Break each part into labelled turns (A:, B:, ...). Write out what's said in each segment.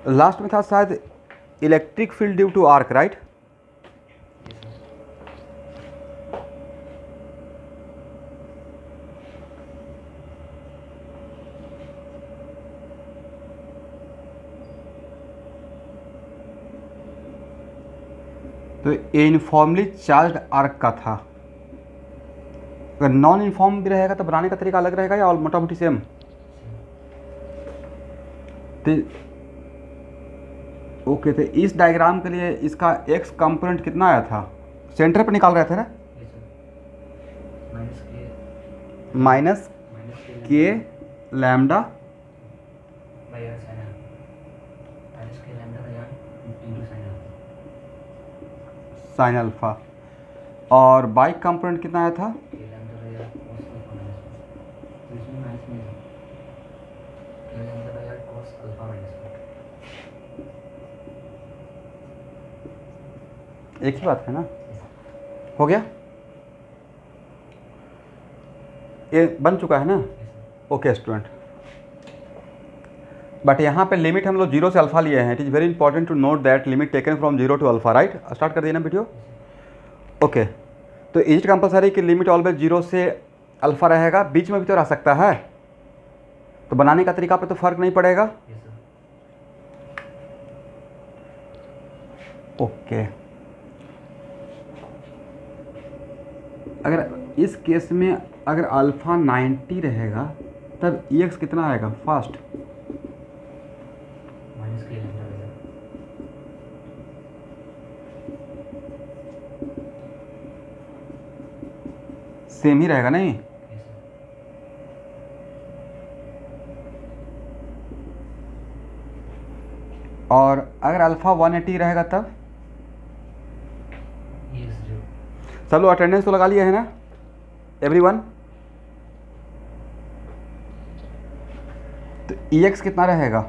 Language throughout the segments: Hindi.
A: लास्ट में था शायद electric field due to arc, right? तो ये यूनिफॉर्मली चार्ज आर्क का था। अगर नॉन यूनिफॉर्म भी रहेगा तो बनाने का तरीका अलग रहेगा या मोटा मोटी सेम? तो ओके, तो इस डायग्राम के लिए इसका एक्स कंपोनेंट कितना आया था? सेंटर पर निकाल रहे थे ना? Minus K lambda sine alpha, और बाई कंपोनेंट कितना आया था? एक ही बात है ना? हो गया, ये बन चुका है ना? ओके स्टूडेंट, बट यहाँ पे लिमिट हम लोग जीरो से अल्फा लिए हैं। It is very important to note that limit taken from zero to alpha, right? Start कर दिए ना वीडियो? ओके, तो इज कंपलसरी कि लिमिट ऑलवेज जीरो से अल्फा रहेगा, बीच में भी तो रह सकता है, तो बनाने का तरीका पे तो फर्क नहीं पड़ेगा। ओके, अगर इस केस में अगर अल्फा 90 रहेगा तब एक्स कितना आएगा फास्ट? सेम ही रहेगा नहीं? और अगर अल्फा 180 रहेगा तब? सब लोग अटेंडेंस तो लगा लिए है ना एवरीवन? तो एक्स कितना रहेगा?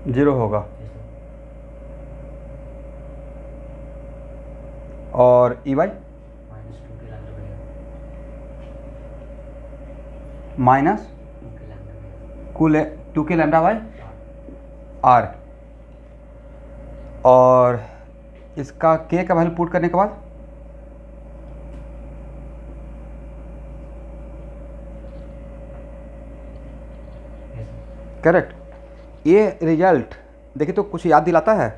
A: जीरो होगा। और ई वाई माइनस कुल 2 के लैम्डा बाई आर, और इसका के का वैल्यू पुट करने के बाद करेक्ट। ये रिजल्ट देखिए तो कुछ याद दिलाता है?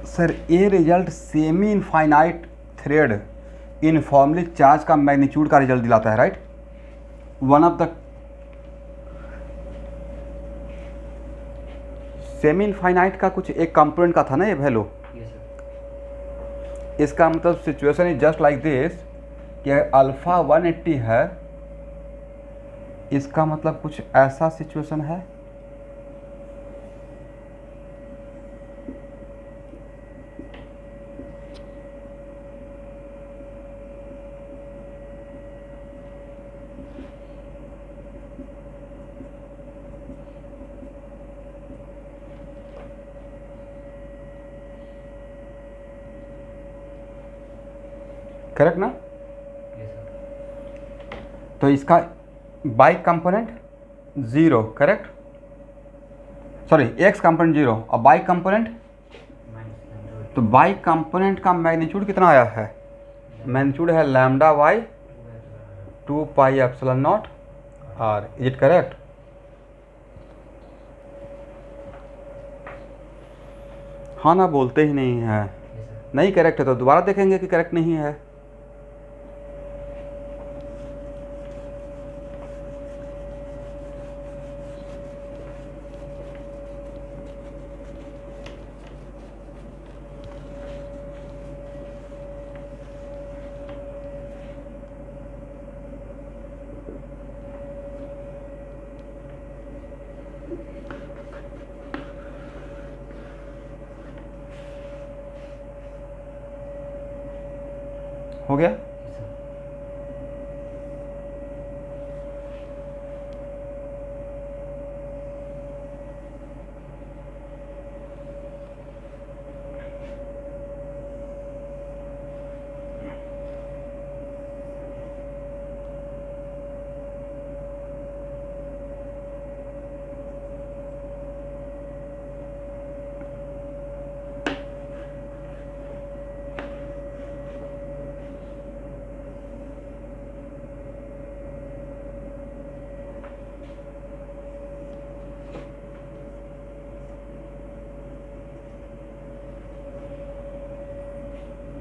A: सर ये result semi infinite thread uniformly charge का मैग्नीट्यूड का रिजल्ट दिलाता है, right? One of the semi infinite का कुछ एक कंपोनेंट का था ना ये वैल्यू। इसका मतलब situation is just like this कि अल्फा 180 है, इसका मतलब कुछ ऐसा सिचुएशन है। करेक्ट ना? तो इसका Y component zero, correct? Sorry, X component zero और बाई कंपोनेंट, तो बाई कंपोनेंट का मैग्नीट्यूड कितना आया है? मैग्नीट्यूड है lambda Y 2 pi epsilon naught R. Is it correct? हाँ ना, बोलते ही नहीं है। नहीं करेक्ट है तो दोबारा देखेंगे कि करेक्ट नहीं है। हो गया?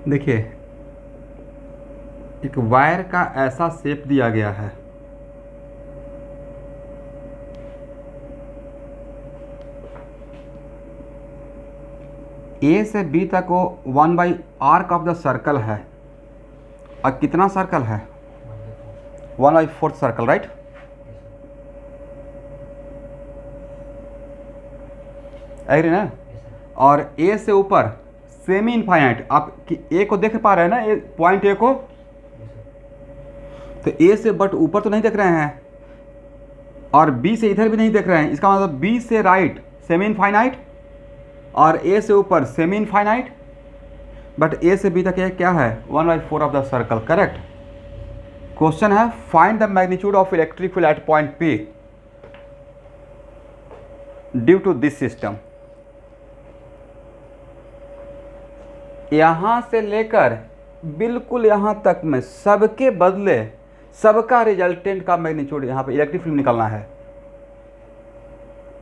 A: देखिए, एक वायर का ऐसा शेप दिया गया है, ए से बी तक वो 1/आर्क ऑफ द सर्कल है, और कितना सर्कल है? 1/4 सर्कल, राइट? एग्री ना? और ए से ऊपर सेमी इनफाइनाइट, आप ए को देख पा रहे हैं ना, पॉइंट ए को? तो ए से बट ऊपर तो नहीं देख रहे हैं, और बी से इधर भी नहीं देख रहे हैं। इसका मतलब बी से राइट सेमी इनफाइनाइट, और ए से ऊपर सेमी इनफाइनाइट, बट ए से बी तक ये क्या है? 1/4 of the circle, correct? Question है find the magnitude of electric field at point P due to this system. यहां से लेकर बिल्कुल यहां तक में सबके बदले सबका रिजल्टेंट का मैग्नीट्यूड यहां पे इलेक्ट्रिक फील्ड निकालना है।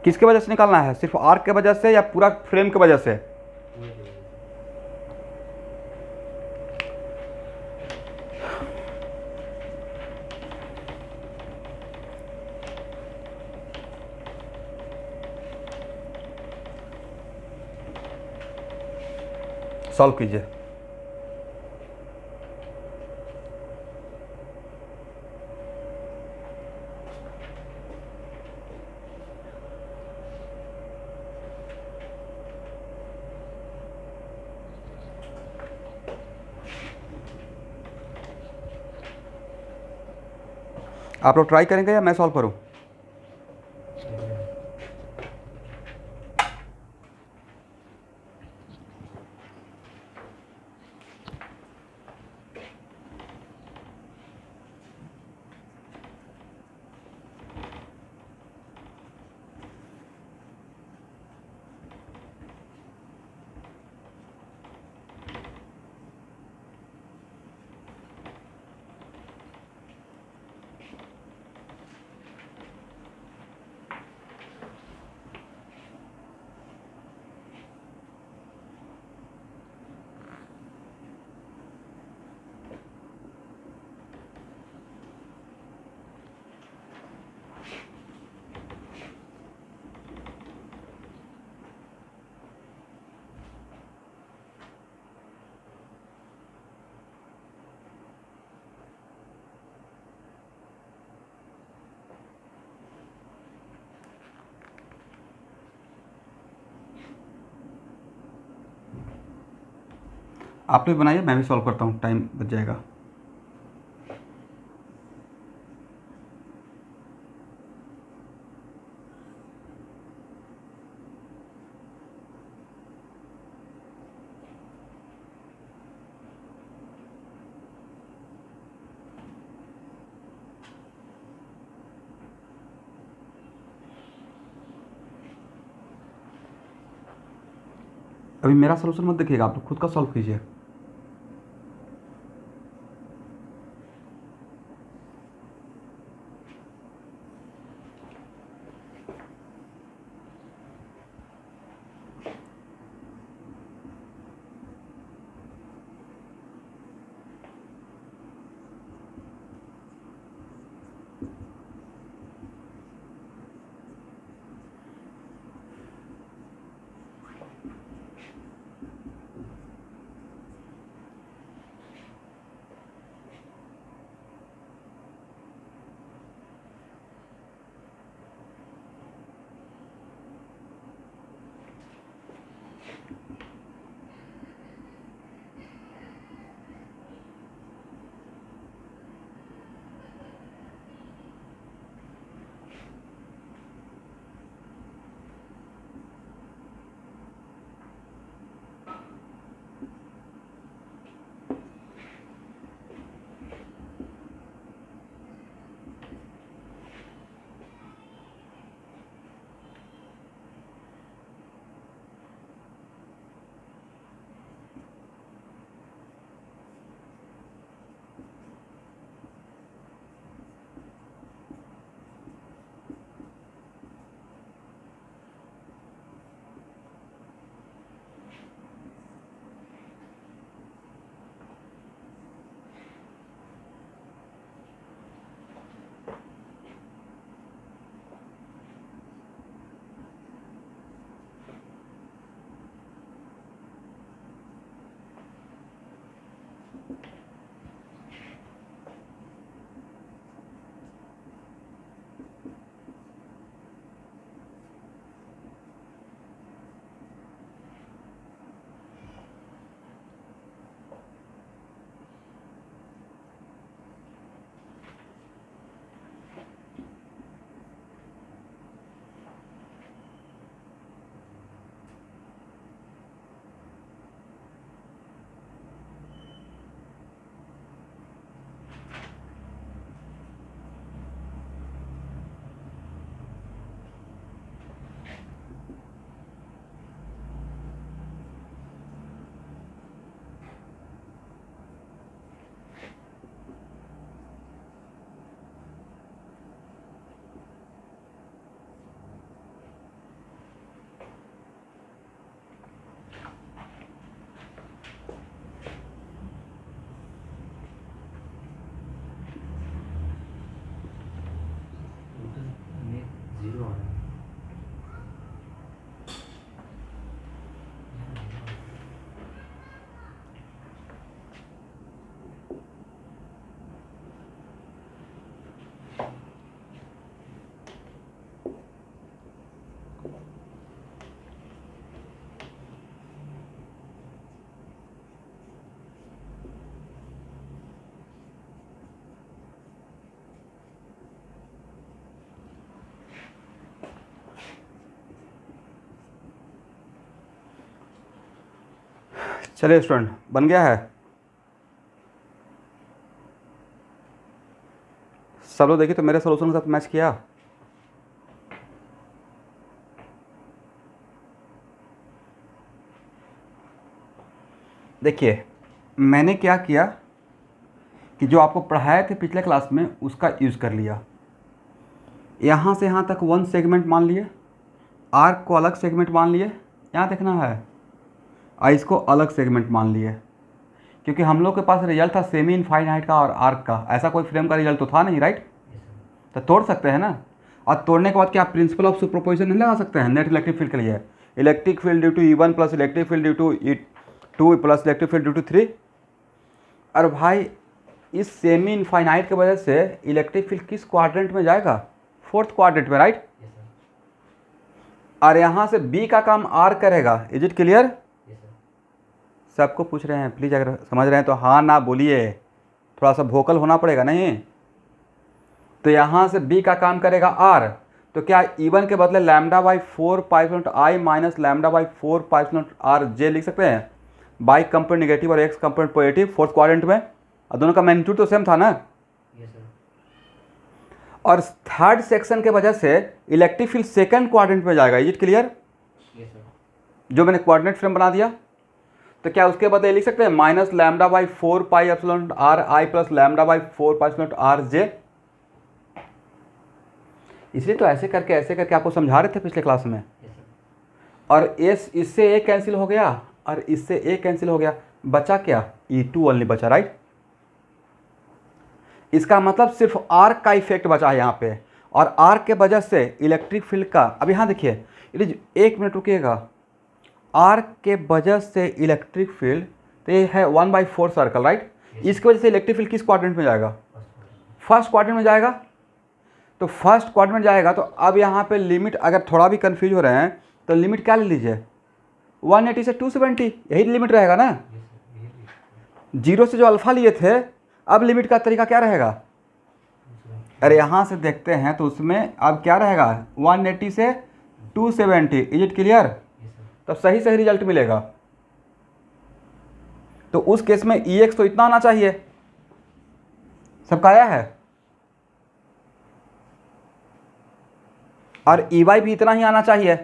A: किसके वजह से निकालना है? सिर्फ आर्क के वजह से या पूरा फ्रेम के वजह से? सॉल्व कीजिए। आप लोग ट्राई करेंगे या मैं सॉल्व करूं? आप भी बनाइए, मैं भी सॉल्व करता हूँ, टाइम बच जाएगा। अभी मेरा सोल्यूशन मत देखिएगा, आप खुद का सॉल्व कीजिए।
B: जीरो आ रहा है।
A: चलिए स्टूडेंट, बन गया है। सब लोग देखिए तो मेरे सोल्यूशन के साथ मैच किया। देखिए मैंने क्या किया कि जो आपको पढ़ाए थे पिछले क्लास में उसका यूज़ कर लिया। यहाँ से यहाँ तक वन सेगमेंट मान लिए, आर्क को अलग सेगमेंट मान लिए, यहाँ देखना है, और इसको अलग सेगमेंट मान लिए, क्योंकि हम लोग के पास रिजल्ट था सेमी इनफाइनाइट का और आर्क का। ऐसा कोई फ्रेम का रिजल्ट तो था नहीं, राइट? तो तोड़ सकते हैं ना। और तोड़ने के बाद क्या प्रिंसिपल ऑफ सुपरपोजिशन नहीं लगा सकते हैं नेट इलेक्ट्रिक फील्ड के लिए? Electric field due to E1 plus electric field due to E2 plus electric field due to 3। और भाई इस सेमी इनफाइनाइट की वजह से इलेक्ट्रिक फील्ड किस क्वाड्रेंट में जाएगा? फोर्थ क्वाड्रेंट में, राइट? और यहाँ से B का काम R करेगा। Is it clear? सबको पूछ रहे हैं, प्लीज़ अगर समझ रहे हैं तो हाँ ना बोलिए, थोड़ा सा वोकल होना पड़ेगा नहीं। तो यहाँ से B का काम करेगा R, तो क्या E1 के बदले lambda by 4 pi epsilon I minus lambda by 4 pi epsilon R J लिख सकते हैं। बाई कंपोनेंट नेगेटिव और x component positive fourth quadrant में, और दोनों का मैग्नीट्यूड तो सेम था ना। और थर्ड सेक्शन के वजह से इलेक्ट्रिक फील्ड सेकंड क्वाड्रेंट में जाएगा। Is it clear? जो मैंने कोऑर्डिनेट फ्रेम बना दिया, तो क्या उसके बदले लिख सकते हैं minus lambda by 4 pi epsilon R I plus lambda by 4 pi epsilon R J। इसलिए तो ऐसे करके आपको समझा रहे थे पिछले क्लास में। और एस इससे ए कैंसिल हो गया और इससे ए कैंसिल हो गया, बचा क्या? E2 ओनली बचा, राइट? इसका मतलब सिर्फ आर्क का इफेक्ट बचा है यहाँ पे, और आर्क के वजह से इलेक्ट्रिक फील्ड का, अब यहाँ देखिए, एक मिनट रुकिएगा, आर्क के वजह से इलेक्ट्रिक फील्ड, तो ये है 1/4 सर्कल, राइट? इसकी वजह से इलेक्ट्रिक फील्ड किस क्वाड्रेंट में जाएगा? फर्स्ट क्वाड्रेंट में जाएगा। तो फर्स्ट क्वाड्रेंट में जाएगा, तो अब यहाँ पे लिमिट अगर थोड़ा भी कंफ्यूज हो रहे हैं तो लिमिट क्या ले लीजिए, 180 से 270, यही लिमिट रहेगा ना। जीरो से जो अल्फा लिए थे, अब लिमिट का तरीका क्या रहेगा? अरे यहाँ से देखते हैं तो उसमें अब क्या रहेगा, 180 से 270। Is it clear? तब सही सही रिजल्ट मिलेगा। तो उस केस में EX तो इतना आना चाहिए, सबका आया है, और EY भी इतना ही आना चाहिए।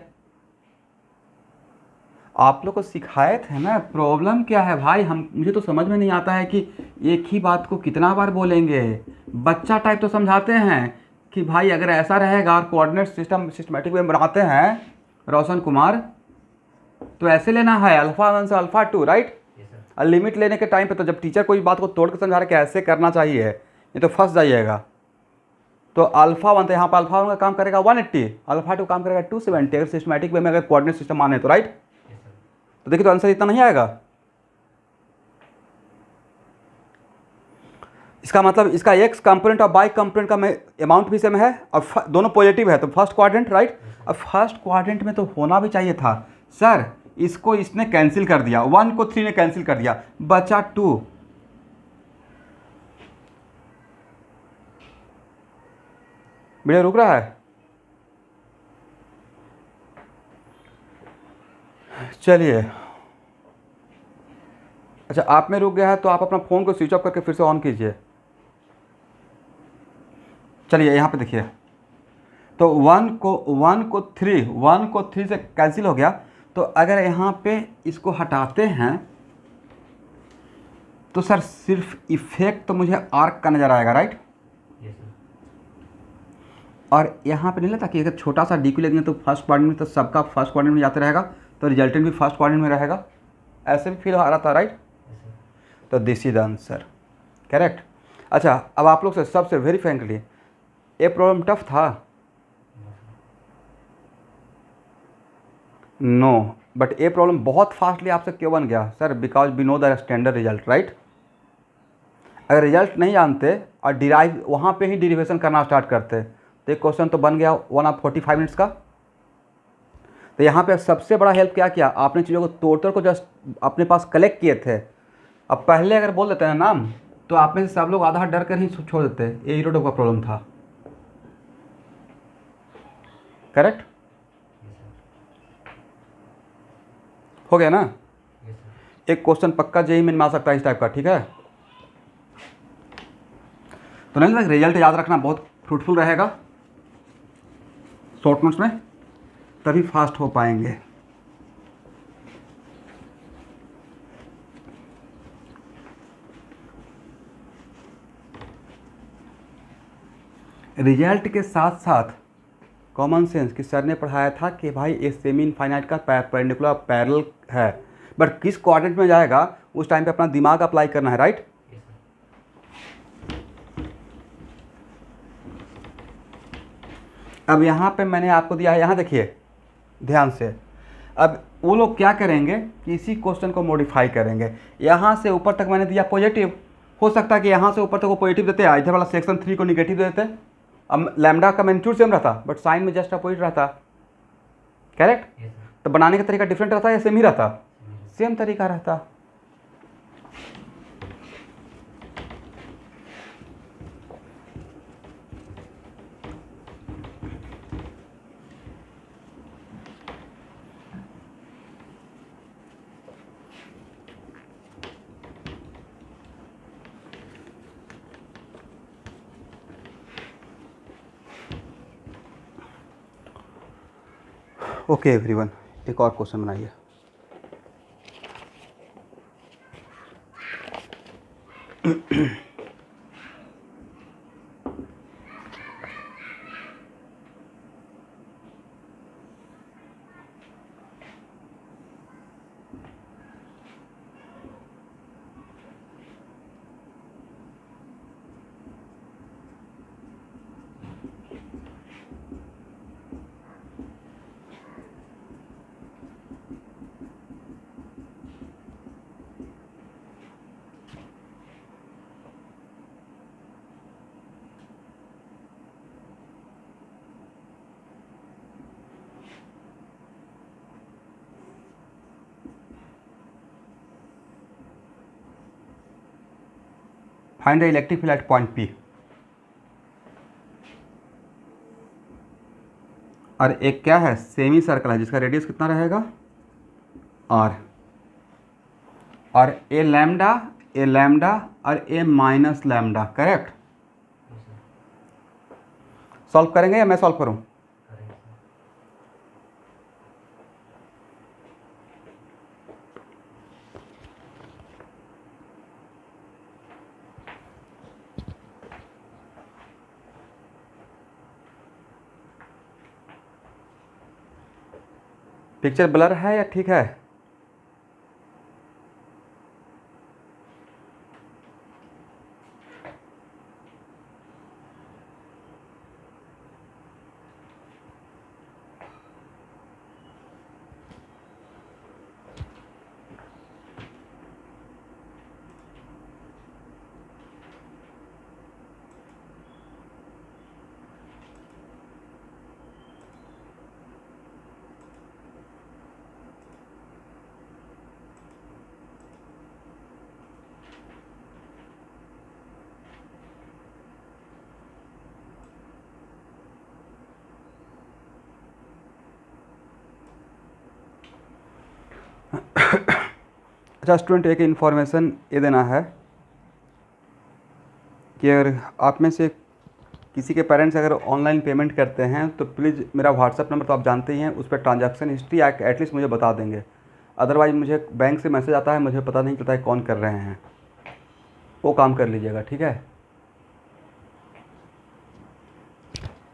A: आप लोग को सिखाए थे ना। प्रॉब्लम क्या है भाई, मुझे तो समझ में नहीं आता है कि एक ही बात को कितना बार बोलेंगे। बच्चा टाइप तो समझाते हैं कि भाई अगर ऐसा रहेगा और कोऑर्डिनेट सिस्टम सिस्टमेटिक वे बनाते हैं रोशन कुमार, तो ऐसे लेना है अल्फा 1 से अल्फा 2, राइट? और लिमिट लेने के टाइम पे तो जब टीचर कोई बात को तोड़ के समझा रहा है कि ऐसे करना चाहिए, ये तो फंस जाइएगा। तो अल्फा 1 तो यहाँ पर अल्फा 1 का काम करेगा 180, अल्फा 2 काम करेगा 270, अगर सिस्टमेटिक वे में अगर कोऑर्डिनेट सिस्टम माने तो, राइट? तो देखिए तो आंसर इतना नहीं आएगा। इसका मतलब इसका एक्स कंपोनेंट और बाई कंपोनेंट का में अमाउंट भी सेम है, और दोनों पॉजिटिव है, तो फर्स्ट क्वाड्रेंट, राइट? अब फर्स्ट क्वाड्रेंट में तो होना भी चाहिए था। सर इसको इसने कैंसिल कर दिया, 1 को 3 ने कैंसिल कर दिया, बचा 2। वीडियो रुक रहा है? चलिए, अच्छा आप में रुक गया है तो आप अपना फ़ोन को स्विच ऑफ करके फिर से ऑन कीजिए। चलिए यहाँ पे देखिए, तो 1 को 3 से कैंसिल हो गया। तो अगर यहाँ पे इसको हटाते हैं तो सर सिर्फ इफेक्ट तो मुझे आर्क का नज़र आएगा, राइट? और यहाँ पे नहीं लगता कि अगर छोटा सा डी क्यू लेंगे तो फर्स्ट क्वाड्रेंट में, तो सबका फर्स्ट क्वाड्रेंट में जाते रहेगा, तो रिजल्टेंट भी फर्स्ट क्वाड्रेंट में रहेगा, ऐसे भी फील आ रहा था, राइट? तो this is the answer, correct. अच्छा अब आप लोग से सबसे वेरी फ्रेंकली, ये प्रॉब्लम टफ था? नो, बट ये प्रॉब्लम बहुत फास्टली आपसे क्यों बन गया sir? Because we know the standard result, right? अगर रिजल्ट नहीं जानते और डिराइव वहाँ पे ही डिरिवेशन करना स्टार्ट करते तो एक क्वेश्चन तो बन गया 1/45 का। तो यहाँ पे सबसे बड़ा हेल्प क्या किया आपने? चीज़ों को तोड़ तोड़ को जस्ट अपने पास कलेक्ट किए थे। अब पहले अगर बोल देते हैं नाम तो आप में से सब लोग आधा डर कर ही छोड़ देते। ये हीरो का प्रॉब्लम था, करेक्ट? हो गया ना? एक क्वेश्चन पक्का जेई में आ सकता है इस टाइप का, ठीक है? तो नहीं लगता रिजल्ट याद रखना बहुत फ्रूटफुल रहेगा शॉर्ट नोट्स में, तभी फास्ट हो पाएंगे। रिजल्ट के साथ साथ कॉमन सेंस कि सर ने पढ़ाया था कि भाई ये सेमी इनफाइनाइट का परपेंडिकुलर पैरेलल है, बट किस कोऑर्डिनेट में जाएगा उस टाइम पे अपना दिमाग अप्लाई करना है, राइट? अब यहाँ पे मैंने आपको दिया है, यहाँ देखिए ध्यान से। अब वो लोग क्या करेंगे कि इसी क्वेश्चन को मॉडिफाई करेंगे। यहाँ से ऊपर तक मैंने दिया पॉजिटिव, हो सकता है कि यहाँ से ऊपर तक वो पॉजिटिव देते, इधर वाला सेक्शन 3 को निगेटिव देते। अब लैम्डा का मैग्नीट्यूड सेम रहता बट साइन में जस्ट अपोजिट रहता, करेक्ट? तो बनाने का तरीका डिफरेंट रहता या सेम ही रहता? सेम तरीका रहता। ओके एवरीवन, एक और क्वेश्चन बनाइए। Find the electric field at point P. और एक क्या है, सेमी सर्कल है जिसका रेडियस कितना रहेगा, आर। और ए लैम्डा और ए माइनस लैम्डा, करेक्ट? सॉल्व करेंगे या मैं सॉल्व करूं? पिक्चर ब्लर है या ठीक है? अच्छा स्टूडेंट, एक इन्फॉर्मेशन ये देना है कि अगर आप में से किसी के पेरेंट्स अगर ऑनलाइन पेमेंट करते हैं तो प्लीज़ मेरा व्हाट्सअप नंबर तो आप जानते ही हैं, उस पर ट्रांजैक्शन हिस्ट्री एटलीस्ट मुझे बता देंगे। अदरवाइज़ मुझे बैंक से मैसेज आता है, मुझे पता नहीं चलता है कौन कर रहे हैं। वो काम कर लीजिएगा, ठीक है?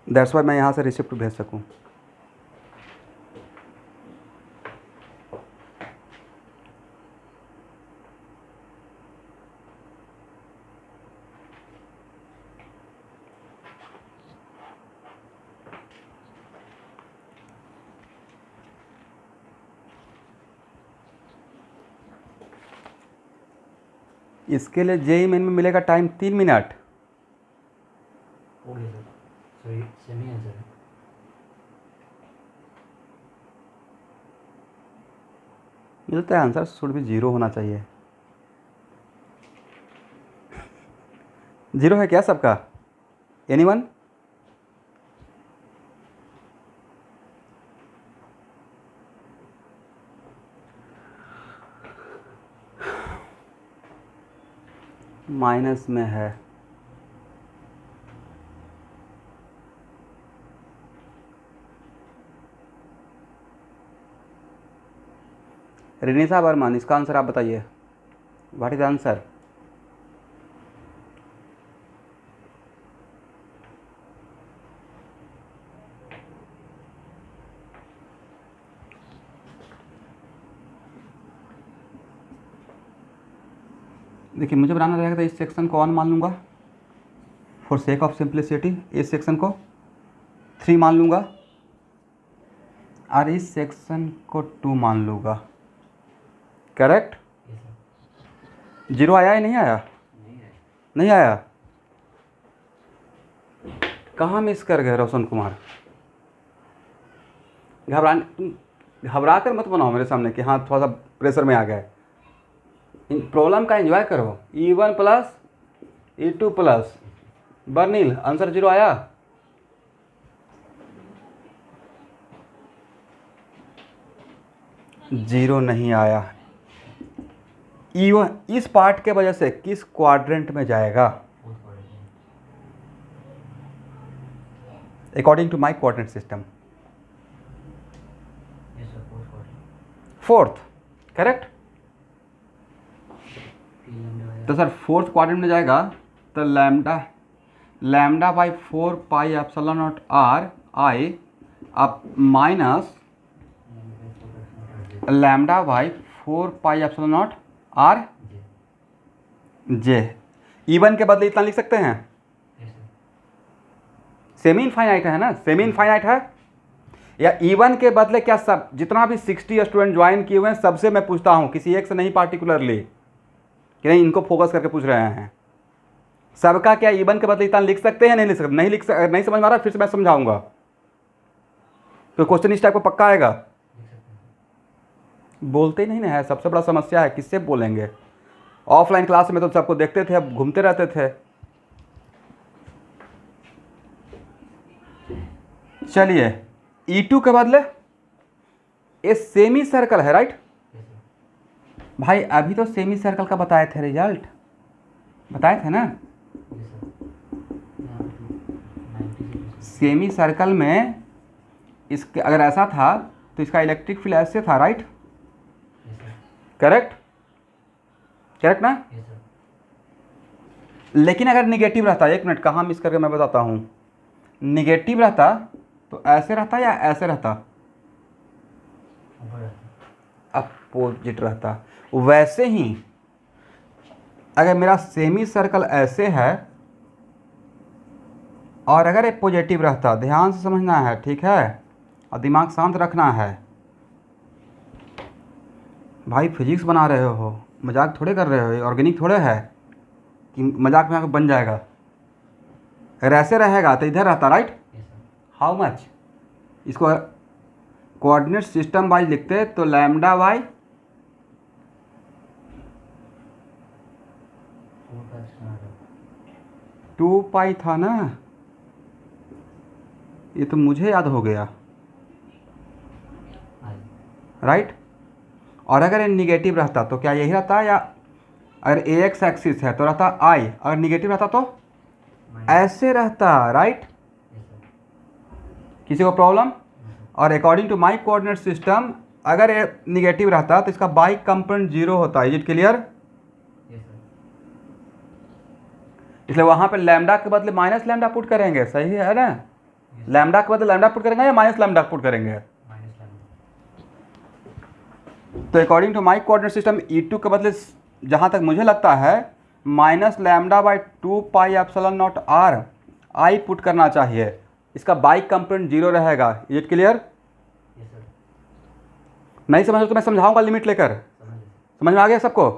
A: दैट्स वाई मैं यहाँ से रिसिप्ट भेज सकूँ। इसके लिए जेई मेन में मिलेगा time 3 minute.
B: Okay sir, sorry semi answer है।
A: मिलता है आंसर शुड भी 0 होना चाहिए। 0 है क्या सबका? एनीवन? माइनस में है। रिनीसा वर्मन, इसका आंसर आप बताइए। What is answer? देखिए मुझे बनाना रहेगा तो इस सेक्शन को 1 मान लूँगा फॉर सेक ऑफ सिंप्लिसिटी, इस सेक्शन को 3 मान लूँगा और इस सेक्शन को 2 मान लूँगा। करेक्ट? 0 आया या नहीं आया? नहीं आया। कहाँ मिस कर गए रोशन कुमार? घबरा कर मत बनाओ मेरे सामने कि हाँ थोड़ा सा प्रेशर में आ गए। प्रॉब्लम का एंजॉय करो। E1 plus E2 plus बर्नील, answer 0 आया। जीरो नहीं आया। E1 इस पार्ट के वजह से किस क्वाड्रेंट में जाएगा? According to my coordinate system fourth. Correct? तो सर फोर्थ क्वाड्रेंट में जाएगा तो lambda by 4 pi epsilon naught R I अब minus lambda by 4 pi epsilon naught R J. E1 के बदले इतना लिख सकते हैं। सेमी इनफाइनाइट है ना, सेमी इनफाइनाइट है। या E1 के बदले क्या सब जितना भी 60 स्टूडेंट ज्वाइन किए हुए हैं सबसे मैं पूछता हूँ, किसी एक से नहीं पार्टिकुलरली कि नहीं इनको फोकस करके पूछ रहे हैं। सबका क्या E1 के बदले इतना लिख सकते हैं? नहीं लिख सकते। नहीं समझ में आ रहा फिर से मैं समझाऊंगा। तो क्वेश्चन इस टाइप का पक्का आएगा। बोलते ही नहीं ना है, सबसे बड़ा समस्या है, किससे बोलेंगे? ऑफलाइन क्लास में तो सबको देखते थे, अब घूमते रहते थे। चलिए E2 के बदले ये सेमी सर्कल है, राइट भाई? अभी तो सेमी सर्कल का बताए थे, रिजल्ट बताए थे ना। सेमी सर्कल में इसके अगर ऐसा था तो इसका इलेक्ट्रिक फील्ड ऐसे था, राइट? करेक्ट? करेक्ट ना? लेकिन अगर निगेटिव रहता, एक मिनट कहाँ मिस करके मैं बताता हूँ। निगेटिव रहता तो ऐसे रहता या ऐसे रहता? अपोजिट रहता। वैसे ही अगर मेरा सेमी सर्कल ऐसे है और अगर एक पॉजिटिव रहता, ध्यान से समझना है, ठीक है? और दिमाग शांत रखना है भाई। फिजिक्स बना रहे हो, मजाक थोड़े कर रहे हो, ऑर्गेनिक थोड़े है कि मजाक में आकर बन जाएगा। अगर ऐसे रहेगा तो इधर रहता, राइट? How much? इसको कोऑर्डिनेट सिस्टम वाइज लिखते तो लैम्डा बाई 2 पाई था ना। ये तो मुझे याद हो गया, राइट? और अगर ये निगेटिव रहता तो क्या यही रहता? या अगर AX एक्सिस है तो रहता I, अगर निगेटिव रहता तो ऐसे रहता, राइट? किसी को प्रॉब्लम? और according to my coordinate system अगर ये निगेटिव रहता तो इसका बाई कंपोनेंट 0 होता। Is it clear? इसलिए वहां पे लैम्डा के बदले माइनस लैम्डा पुट करेंगे, सही है ना? लैम्डा के बदले लैम्डा पुट करेंगे या माइनस लैम्डा पुट करेंगे? तो according to my coordinate system E2 के बदले जहां तक मुझे लगता है minus lambda by 2 pi epsilon naught R I put करना चाहिए। इसका बाई कंपोनेंट 0 रहेगा। Is it clear? नहीं समझ तो मैं समझाऊंगा लिमिट लेकर। समझ में आ गया सबको?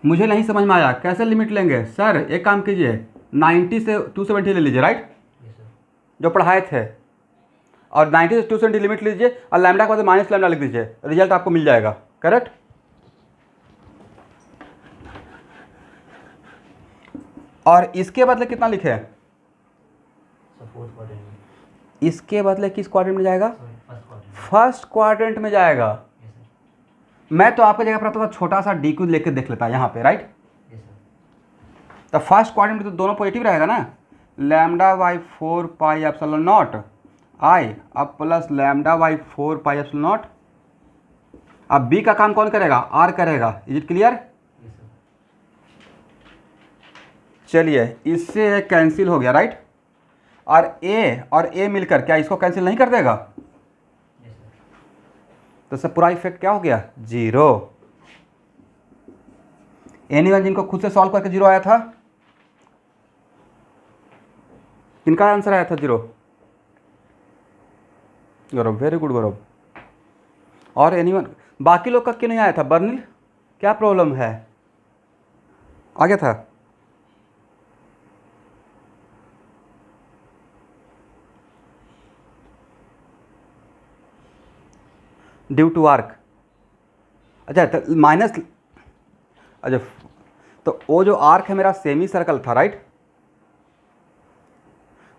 A: मुझे नहीं समझ में आया, कैसे लिमिट लेंगे सर? एक काम कीजिए, 90 से 270 ले लीजिए, राइट,
B: यस सर।
A: जो पढ़ाए थे, और 90 से 270 लिमिट लीजिए और लैम्डा के बाद माइनस लैम्डा लिख दीजिए, रिजल्ट आपको मिल जाएगा, करेक्ट। और इसके बदले कितना लिखे?
B: सर फोर्थ क्वाड्रेंट में।
A: इसके बदले किस क्वाड्रेंट में जाएगा?
B: Sorry first quadrant.
A: First quadrant में जाएगा।
B: Yes sir.
A: मैं तो आपको जगह पर आता था छोटा सा डी क्यू लेके देख लेता यहाँ पे, राइट।
B: Yes sir.
A: तो फर्स्ट क्वाड्रेंट में तो दोनों पॉजिटिव रहेगा ना, lambda by 4 pi epsilon naught I अब plus lambda by 4 pi epsilon naught. अब बी का काम कौन करेगा? आर करेगा। Is it clear?
B: Yes sir.
A: चलिए, इससे कैंसिल हो गया, राइट। और ए मिलकर क्या इसको कैंसिल नहीं कर देगा?
B: Yes sir.
A: तो सब पूरा इफेक्ट क्या हो गया? 0। एनीवन जिनको खुद से सॉल्व करके 0 आया था, किनका आंसर आया था 0? गौरव, वेरी गुड गौरव। और एनीवन, बाकी लोग का क्यों नहीं आया था? बर्निल, क्या प्रॉब्लम है? आ गया था? Due to arc. अच्छा, तो माइनस, अच्छा, तो वो जो आर्क है मेरा सेमी सर्कल था, राइट,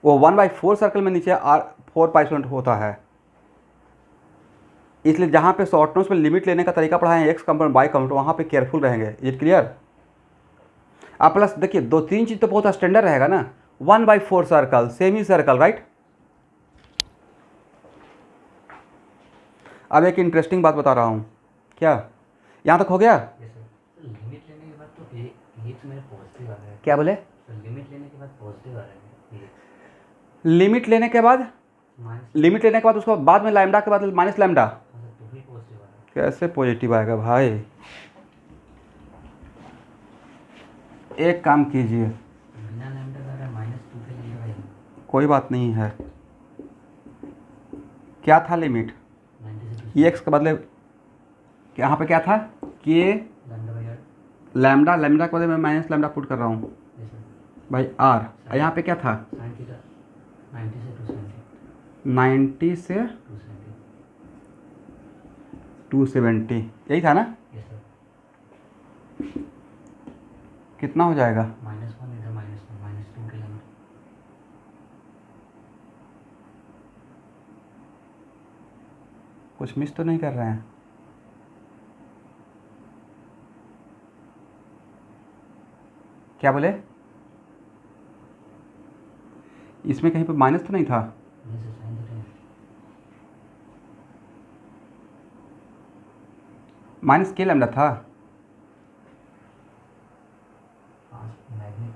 A: वो 1/4 सर्कल में नीचे 4 पाई होता है। इसलिए जहाँ पे शॉर्ट नोट्स में लिमिट लेने का तरीका पढ़ाए हैं, एक्स कंपोनेंट बाई कंपोनेंट, वहाँ पे केयरफुल रहेंगे। Is clear? अब प्लस देखिए, 2-3 चीज़ तो बहुत स्टैंडर्ड रहेगा ना, 1/4 सर्कल, सेमी सर्कल, राइट। अब एक इंटरेस्टिंग बात बता रहा हूँ, क्या यहाँ तक हो गया?
B: Yes sir. लिमिट लेने के बाद तो ये तो मेरा पॉजिटिव आ रहा है।
A: क्या बोले?
B: सर लिमिट लेने के बाद पॉजिटिव आ रहा है ये।
A: लिमिट लेने के बाद,
B: माइनस।
A: लिमिट लेने के बाद उसको बाद में लैम्डा के बाद माइनस लैम्डा,
B: हाँ सर, तो भी पॉजिटिव आ रहा है।
A: कैसे पॉजिटिव आएगा भाई? एक काम कीजिए,
B: बिना लैम्डा का अगर -2 पे लैम्डा आएगा।
A: कोई बात नहीं है, क्या था लिमिट?
B: 90 से 2
A: ये एक्स के बदले यहाँ पे क्या था कि
B: lambda by R.
A: Lambda, lambda के बदले मैं माइनस लैम्डा पुट कर रहा हूँ
B: यस सर।
A: भाई आर। और यहाँ पे क्या था?
B: साइन थीटा 90 से 270।
A: 90 से
B: 270।
A: 270, यही था ना?
B: Yes sir.
A: कितना हो जाएगा?
B: -1 इधर -1 -2 के लैम्डा।
A: कुछ मिस तो नहीं कर रहे हैं? क्या बोले? इसमें कहीं पे माइनस तो नहीं था?
B: नहीं सर, साइन थीटा है।
A: माइनस के लैम्डा था?
B: मैग्नेट।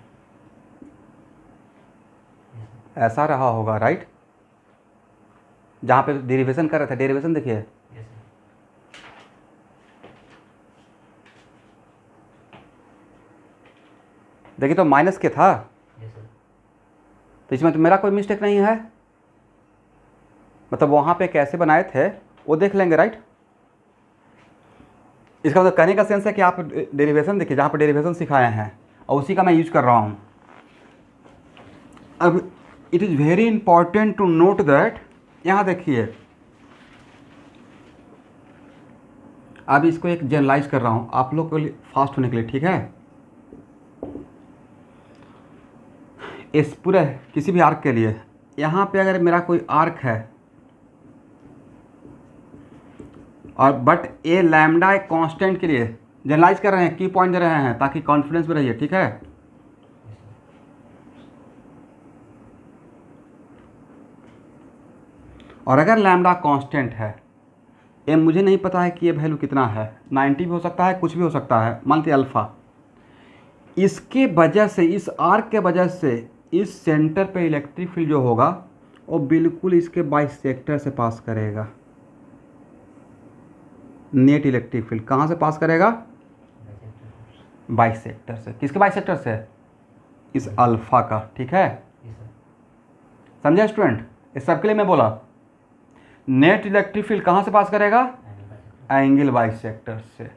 A: ऐसा रहा होगा, राइट, जहाँ पे डेरिवेशन कर रहे थे। डेरिवेशन देखिए,
B: यस सर।
A: देखिए तो माइनस के था,
B: यस सर।
A: तो इसमें तो मेरा कोई मिस्टेक नहीं है। मतलब वहाँ पे कैसे बनाए थे वो देख लेंगे, राइट। इसका मतलब कहने का सेंस है कि आप डेरिवेशन देखिए, जहाँ पर डेरिवेशन सिखाए हैं और उसी का मैं यूज कर रहा हूँ। अब it is very important to note that, यहाँ देखिए, अब इसको एक जनरलाइज कर रहा हूँ आप लोग के लिए फास्ट होने के लिए, ठीक है। इस पूरे किसी भी आर्क के लिए, यहाँ पे अगर मेरा कोई आर्क है और बट ए लैम्डा एक कांस्टेंट के लिए जनरलाइज कर रहे हैं, की पॉइंट दे रहे हैं ताकि कॉन्फिडेंस में रहिए, ठीक है। और अगर लैम्डा कांस्टेंट है, ए मुझे नहीं पता है कि ये वैल्यू कितना है, 90 भी हो सकता है, कुछ भी हो सकता है, मान लीजिए अल्फ़ा, इसके वजह से, इस आर्क के वजह से इस सेंटर पे इलेक्ट्रिक फील्ड जो होगा वो बिल्कुल इसके बाइसेक्टर से पास करेगा। नेट इलेक्ट्रिक फील्ड कहाँ से पास करेगा? बाइसेक्टर से। किसके बाइसेक्टर से? इस अल्फा का, ठीक है।
B: Yes sir.
A: समझे स्टूडेंट? इस सब के लिए मैं बोला नेट इलेक्ट्रिक फील्ड कहाँ से पास करेगा? एंगल बाइसेक्टर से।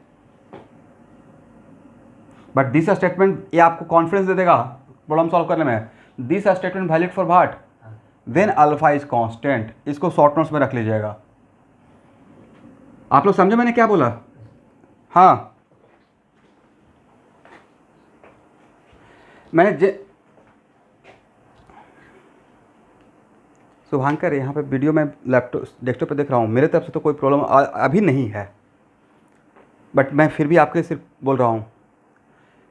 A: बट दिस स्टेटमेंट ये आपको कॉन्फिडेंस दे देगा प्रॉब्लम सॉल्व करने में। This statement valid for what, when alpha is constant. इसको शॉर्ट नोट्स में रख लीजिएगा। आप लोग समझे मैंने क्या बोला? हाँ, मैंने शुभांकर यहाँ पे वीडियो में लैपटॉप डेस्कटॉप पे देख रहा हूँ, मेरे तरफ से तो कोई प्रॉब्लम अभी नहीं है, बट मैं फिर भी आपके सिर्फ बोल रहा हूँ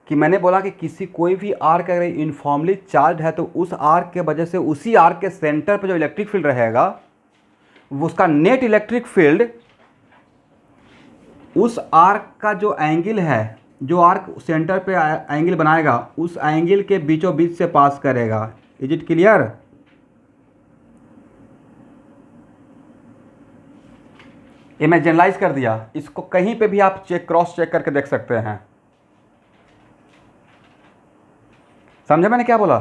A: कि मैंने बोला कि किसी कोई भी आर्क अगर यूनिफॉर्मली चार्ज है तो उस आर्क के वजह से उसी आर्क के सेंटर पर जो इलेक्ट्रिक फील्ड रहेगा वो उसका नेट इलेक्ट्रिक फील्ड उस आर्क का जो एंगल है, जो आर्क सेंटर पे एंगल बनाएगा उस एंगल के बीचों बीच से पास करेगा। Is it clear? ये मैं जनरलाइज कर दिया, इसको कहीं पे भी आप क्रॉस चेक करके देख सकते हैं। समझे मैंने क्या बोला?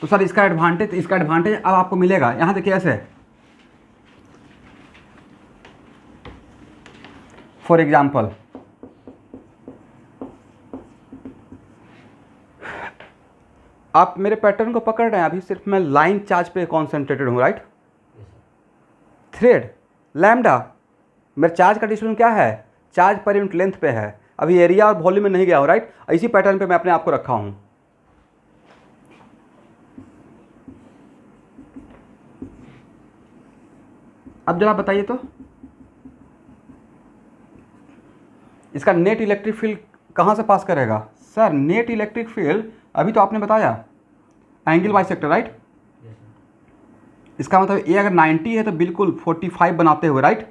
A: तो सर इसका एडवांटेज अब आपको मिलेगा। यहां देखिए ऐसे, फॉर एग्जाम्पल आप मेरे पैटर्न को पकड़ रहे हैं, अभी सिर्फ मैं लाइन चार्ज पे कॉन्सेंट्रेटेड हूँ, राइट? थ्रेड लैम्डा, मेरे चार्ज का डिस्ट्रीब्यूशन क्या है? चार्ज पर यूनिट लेंथ पे है। अभी एरिया और वॉल्यूम में नहीं गया हूँ, राइट? इसी पैटर्न पे मैं अपने आप को रखा हूँ। अब जरा बताइए तो इसका नेट इलेक्ट्रिक फील्ड कहाँ से पास करेगा? सर नेट इलेक्ट्रिक फील्ड अभी तो आपने बताया एंगल बाइसेक्टर, राइट? इसका मतलब ए अगर 90 है तो बिल्कुल 45 बनाते हुए, राइट?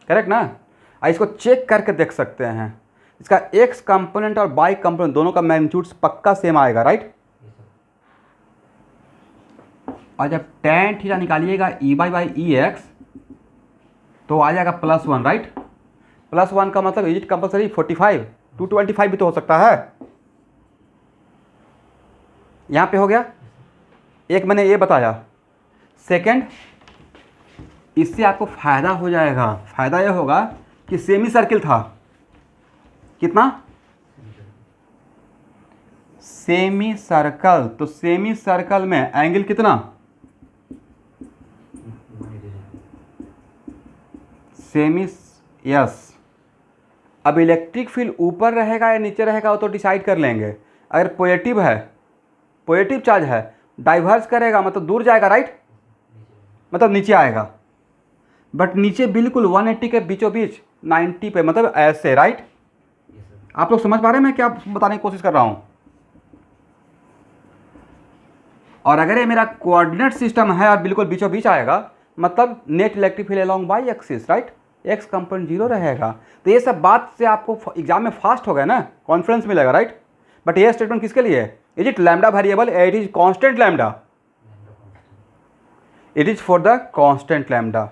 A: करेक्ट ना? इसको चेक करके देख सकते हैं, इसका एक्स कंपोनेंट और वाई कंपोनेंट दोनों का मैग्नीट्यूड पक्का सेम आएगा, राइट? और जब tan थीटा निकालिएगा E/E(x) तो आ जाएगा +1, राइट? +1 का मतलब इज इट कंपल्सरी 45? 225 भी तो हो सकता है। यहाँ पे हो गया। एक मैंने ये बताया। सेकंड, इससे आपको फ़ायदा हो जाएगा। फ़ायदा ये होगा कि सेमी सर्किल था, कितना? सेमी सर्कल, तो सेमी सर्कल में एंगल कितना? Semi, yes. अब इलेक्ट्रिक फील्ड ऊपर रहेगा या नीचे रहेगा वो तो डिसाइड कर लेंगे। अगर पॉजिटिव है, पॉजिटिव चार्ज है, डाइवर्स करेगा मतलब दूर जाएगा, राइट? मतलब नीचे आएगा। बट नीचे बिल्कुल 180 के बीचों बीच 90 पे, मतलब ऐसे, राइट? आप लोग समझ पा रहे हैं मैं क्या बताने की कोशिश कर रहा हूँ? और अगर ये मेरा कोऑर्डिनेट सिस्टम है और बिल्कुल बीचों बीच आएगा मतलब net electric field along Y axis, right? X component 0 रहेगा। तो ये सब बात से आपको एग्जाम में फास्ट हो गया ना, कॉन्फिडेंस मिलेगा, राइट? बट ये स्टेटमेंट किसके लिए है? Is it lambda variable? It is constant lambda. It is for the constant lambda.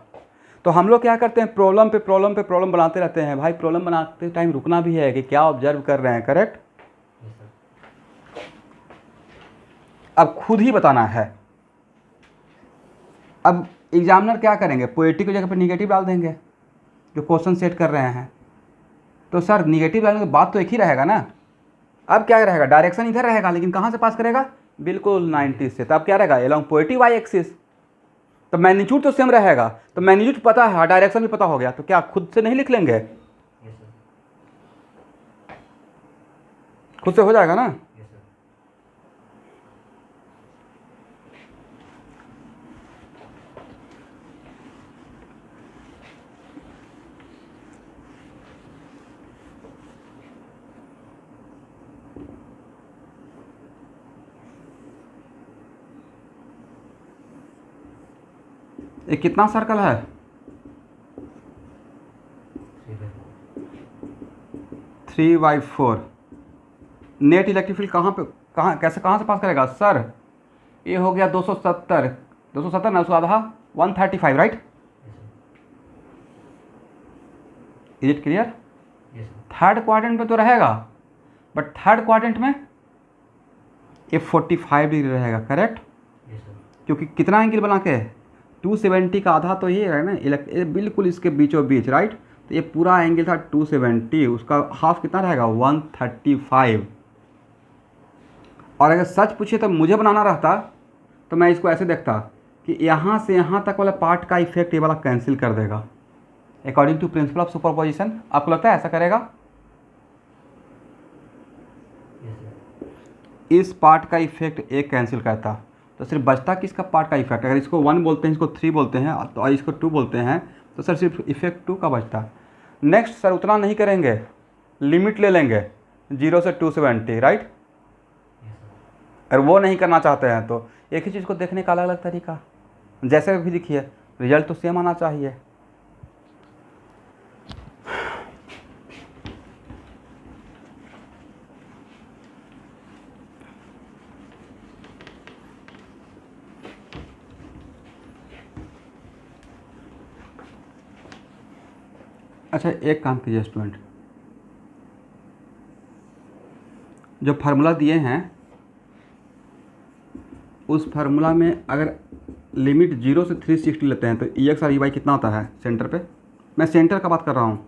A: तो हम लोग क्या करते हैं, प्रॉब्लम पे प्रॉब्लम बनाते रहते हैं। भाई प्रॉब्लम बनाते टाइम रुकना भी है कि क्या ऑब्जर्व कर रहे हैं, करेक्ट? अब खुद ही बताना है। अब एग्जामिनर क्या करेंगे, पॉजिटिव की जगह पर निगेटिव डाल देंगे जो क्वेश्चन सेट कर रहे हैं। तो सर निगेटिव डालने के बाद तो एक ही रहेगा ना। अब क्या रहेगा, डायरेक्शन इधर रहेगा लेकिन कहाँ से पास करेगा? बिल्कुल 90 से। तो अब क्या रहेगा, अलोंग पॉजिटिव वाई एक्सिस। तो मैग्नीट्यूड तो सेम रहेगा। तो मैग्नीट्यूड पता है, डायरेक्शन भी पता हो गया, तो क्या खुद से नहीं लिख लेंगे? खुद से हो जाएगा ना। ये कितना सर्कल है? 3/4। नेट इलेक्ट्रिक फील्ड कहाँ पे, कहाँ से पास करेगा? सर ये हो गया 270 ना, उसका आधा 135, right? Is it clear? Third quadrant में तो रहेगा, बट थर्ड क्वाड्रेंट में ये 45 डिग्री रहेगा, करेक्ट? क्योंकि कितना एंगल बना के 270 का आधा तो ये है ना, बिल्कुल इसके बीचों बीच, राइट? तो ये पूरा एंगल था 270, उसका हाफ कितना रहेगा 135। और अगर सच पूछे तो मुझे बनाना रहता तो मैं इसको ऐसे देखता कि यहाँ से यहाँ तक वाला पार्ट का इफेक्ट ये वाला कैंसिल कर देगा according to principle of superposition. आपको लगता है ऐसा करेगा?
B: Yes sir.
A: इस पार्ट का इफेक्ट एक कैंसिल करता तो सिर्फ बचता किसका पार्ट का इफेक्ट। अगर इसको 1 बोलते हैं, इसको 3 बोलते हैं और इसको 2 बोलते हैं तो सर सिर्फ इफेक्ट 2 का बचता। नेक्स्ट सर उतना नहीं करेंगे, लिमिट ले लेंगे 0 से 270, राइट।
B: Yes sir.
A: अगर वो नहीं करना चाहते हैं तो एक ही चीज़ को देखने का अलग अलग तरीका, जैसे भी दिखिए रिजल्ट तो सेम आना चाहिए। अच्छा एक काम कीजिए स्टूडेंट, जो फार्मूला दिए हैं उस फार्मूला में अगर लिमिट 0 से 360 लेते हैं तो ई एक्स और ई वाई कितना होता है सेंटर पे। मैं सेंटर का बात कर रहा हूँ।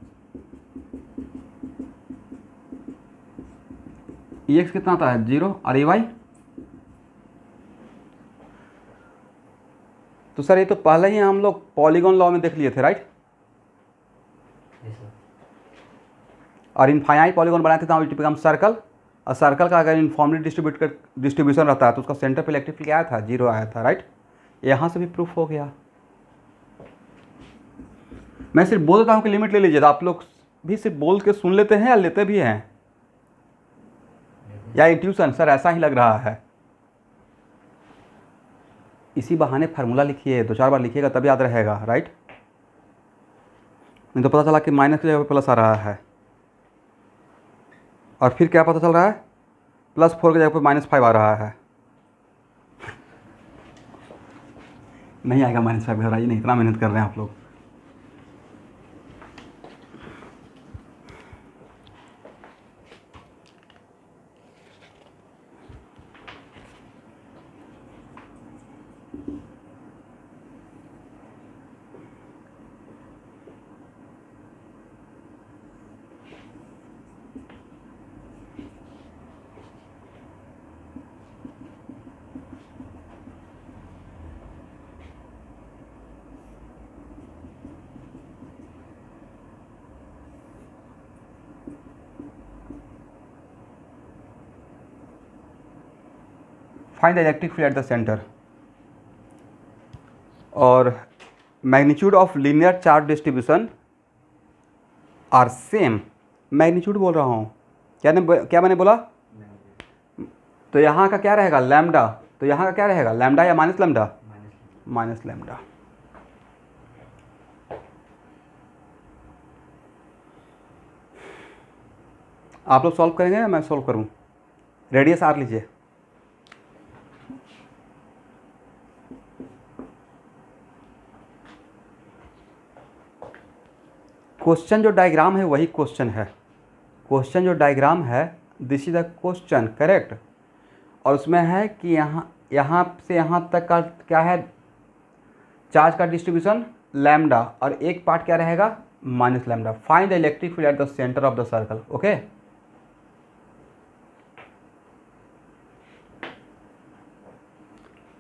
A: ई एक्स कितना आता है 0 और ई वाई, तो सर ये तो पहले ही हम लोग पॉलीगॉन लॉ में देख लिए थे, राइट।
B: Yes sir.
A: और इनफाइनाइट पॉलीगॉन बनाए थे तो इट बिकम सर्कल, और सर्कल का अगर इनफॉर्मली डिस्ट्रीब्यूशन रहता है तो उसका सेंटर पे इलेक्ट्रिक क्या आया था 0 आया था, राइट। यहाँ से भी प्रूफ हो गया। मैं सिर्फ बोल देता हूँ कि लिमिट ले लीजिए, तो आप लोग भी सिर्फ बोल के सुन लेते हैं या लेते भी हैं, या इंट्यूशन सर ऐसा ही लग रहा है। इसी बहाने फार्मूला लिखिए, 2-4 बार लिखिएगा तब याद रहेगा, राइट। नहीं तो पता चला कि माइनस की जगह पे प्लस आ रहा है, और फिर क्या पता चल रहा है +4 की जगह पे -5 आ रहा है। नहीं आएगा -5, घबराइए नहीं, इतना मेहनत कर रहे हैं आप लोग। Find the electric field at the centre और magnitude of linear charge distribution are same. Magnitude बोल रहा हूँ, क्या मैंने बोला। तो यहाँ का क्या रहेगा लैम्डा, तो यहाँ का क्या रहेगा लैम्डा या माइनस लैम्डा, माइनस लैम्डा। आप लोग सॉल्व करेंगे या मैं सॉल्व करूँ। रेडियस आर लीजिए। क्वेश्चन जो डायग्राम है वही क्वेश्चन है, क्वेश्चन जो डायग्राम है this is the question, correct. और उसमें है कि यहाँ से यहाँ तक का क्या है चार्ज का डिस्ट्रीब्यूशन लैम्डा, और एक पार्ट क्या रहेगा minus lambda. Find the electric field at the centre of the circle, okay.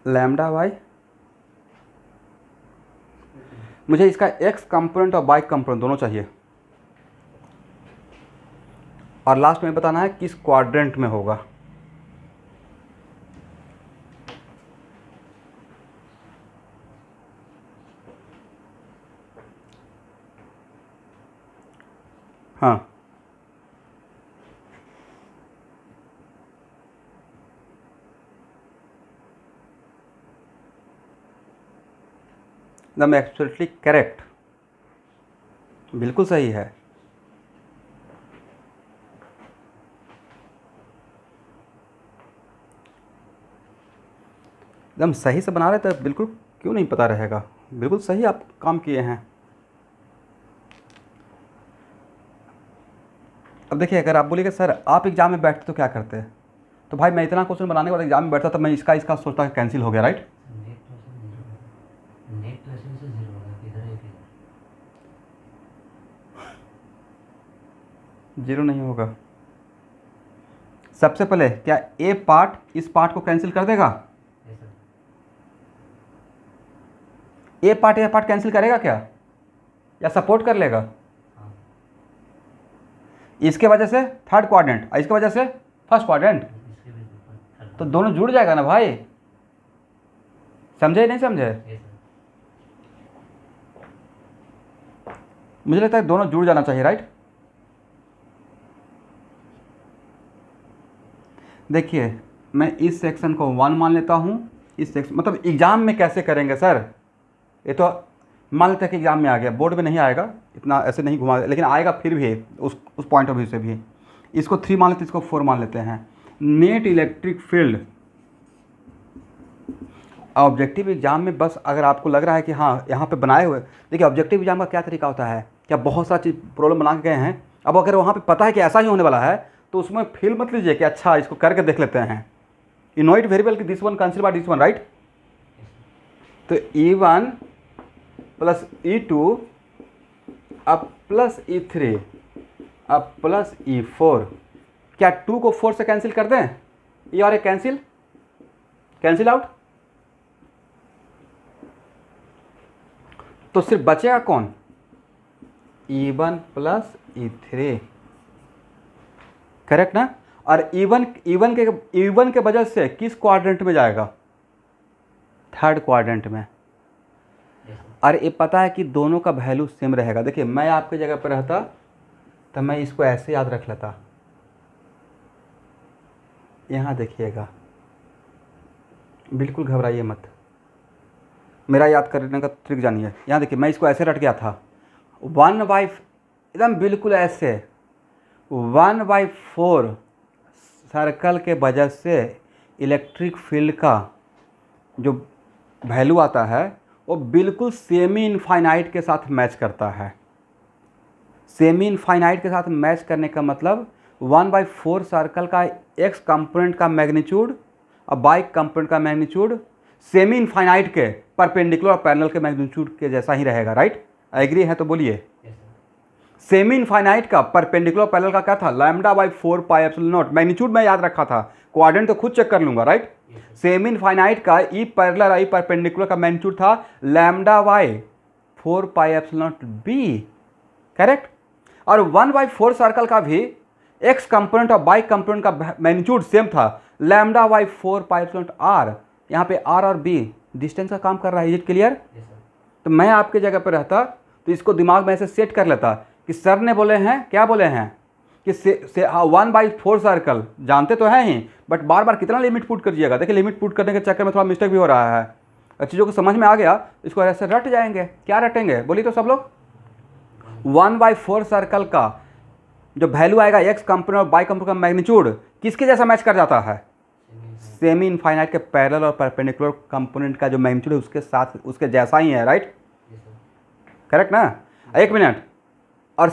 A: Lambda Y, मुझे इसका एक्स कंपोनेंट और वाई कंपोनेंट दोनों चाहिए, और लास्ट में बताना है किस क्वाड्रेंट में होगा। हाँ एकदम एब्सोल्युटली करेक्ट, बिल्कुल सही है। एकदम सही से बना रहे थे, बिल्कुल क्यों नहीं पता रहेगा, बिल्कुल सही आप काम किए हैं। अब देखिए अगर आप बोलिएगा सर आप एग्जाम में बैठते तो क्या करते हैं, तो भाई मैं इतना क्वेश्चन बनाने के बाद एग्जाम में बैठता तब मैं इसका सोचता कैंसिल हो गया, राइट।
B: नेट प्लस से 0 होगा, किधर है
A: जीरो नहीं होगा। सबसे पहले क्या ए पार्ट इस पार्ट को कैंसिल कर देगा?
B: Yes sir.
A: A part cancel करेगा क्या, या सपोर्ट कर लेगा?
B: हाँ
A: इसके वजह से थर्ड क्वाड्रेंट और इसके वजह से फर्स्ट क्वाड्रेंट,
B: इसके भी ऊपर
A: तो दोनों जुड़ जाएगा ना भाई। समझे नहीं समझे?
B: Yes sir.
A: मुझे लगता है दोनों जुड़ जाना चाहिए, राइट। देखिए मैं इस सेक्शन को 1 मान लेता हूँ, इस सेक्शन मतलब एग्ज़ाम में कैसे करेंगे सर, ये तो मान लेते हैं कि एग्ज़ाम में आ गया, बोर्ड में नहीं आएगा, इतना ऐसे नहीं घुमा, लेकिन आएगा फिर भी उस पॉइंट ऑफ व्यू से भी। इसको 3 मान लेते हैं, इसको 4 मान लेते हैं। Net electric field objective exam में, बस अगर आपको लग रहा है कि हाँ यहाँ पे बनाए हुए, देखिए ऑब्जेक्टिव एग्जाम का क्या तरीका होता है, क्या बहुत सारी चीज़ प्रॉब्लम बना के गए हैं, अब अगर वहाँ पे पता है कि ऐसा ही होने वाला है तो उसमें फील मत लीजिए कि अच्छा इसको करके देख लेते हैं। You know it very well कि this one consider by this one, right. तो E1 प्लस E2 अब प्लस E3 अब प्लस E4, क्या 2 को 4 से कैंसिल कर दें, ये और ये कैंसिल आउट, तो सिर्फ बचेगा कौन, E1 प्लस E3, करेक्ट ना। और E1 के वजह से किस क्वाड्रेंट में जाएगा, थर्ड क्वाड्रेंट में।
B: Yes sir.
A: और ये पता है कि दोनों का वैल्यू सेम रहेगा। देखिए मैं आपके जगह पर रहता तो मैं इसको ऐसे याद रख लेता, यहाँ देखिएगा, बिल्कुल घबराइए मत, मेरा याद करने का ट्रिक जानिए। यहाँ देखिए मैं इसको ऐसे रट गया था 1/, एकदम बिल्कुल ऐसे 1/4 सर्कल के वजह से इलेक्ट्रिक फील्ड का जो वैल्यू आता है वो बिल्कुल सेमी इनफाइनाइट के साथ मैच करता है। सेमी इनफाइनाइट के साथ मैच करने का मतलब 1/4 सर्कल का एक्स कंपोनेंट का मैग्नीट्यूड और वाई कंपोनेंट का मैग्नीट्यूड सेमी इनफाइनाइट के परपेंडिकुलर और पैरेलल के मैग्नीट्यूड के जैसा ही रहेगा, राइट। एग्री है तो बोलिए।
B: Yes sir.
A: सेमी इनफाइनाइट का परपेंडिकुलर पैरेलल का क्या था, λ/4πε0, मैग्नीट्यूड मैं याद रखा था, क्वाड्रेंट तो खुद चेक कर लूंगा, राइट। सेमी इनफाइनाइट का ई पैरेलल आई परपेंडिकुलर का मैग्नीट्यूड था λ/4πε0b, करेक्ट। और 1/4 सर्कल का भी एक्स कंपोनेंट और वाई कंपोनेंट का मैग्नीट्यूड सेम था λ/4πε0r। यहाँ पे आर और बी डिस्टेंस का काम कर रहा है, is it clear.
B: Yes sir.
A: तो मैं आपके जगह पर रहता तो इसको दिमाग में ऐसे सेट कर लेता कि सर ने बोले हैं, क्या बोले हैं कि 1/4 सर्कल जानते तो हैं ही, बट बार बार कितना लिमिट पुट करिएगा। देखिए लिमिट पुट करने के चक्कर में थोड़ा मिस्टेक भी हो रहा है। और चीज़ों को समझ में आ गया, इसको ऐसे रट जाएंगे। क्या रटेंगे बोलिए तो सब लोग, 1/4 सर्कल का जो वैल्यू आएगा एक्स कंपोनेंट और वाई कंपोनेंट का मैग्नीट्यूड किसके जैसा मैच कर जाता है, सेमी इनफाइनाइट के पैरेलल और परपेंडिकुलर कंपोनेंट का जो मैग्नीट्यूड है उसके साथ उसके जैसा ही है, राइट।
B: Yes sir.
A: करेक्ट ना। एक मिनट, और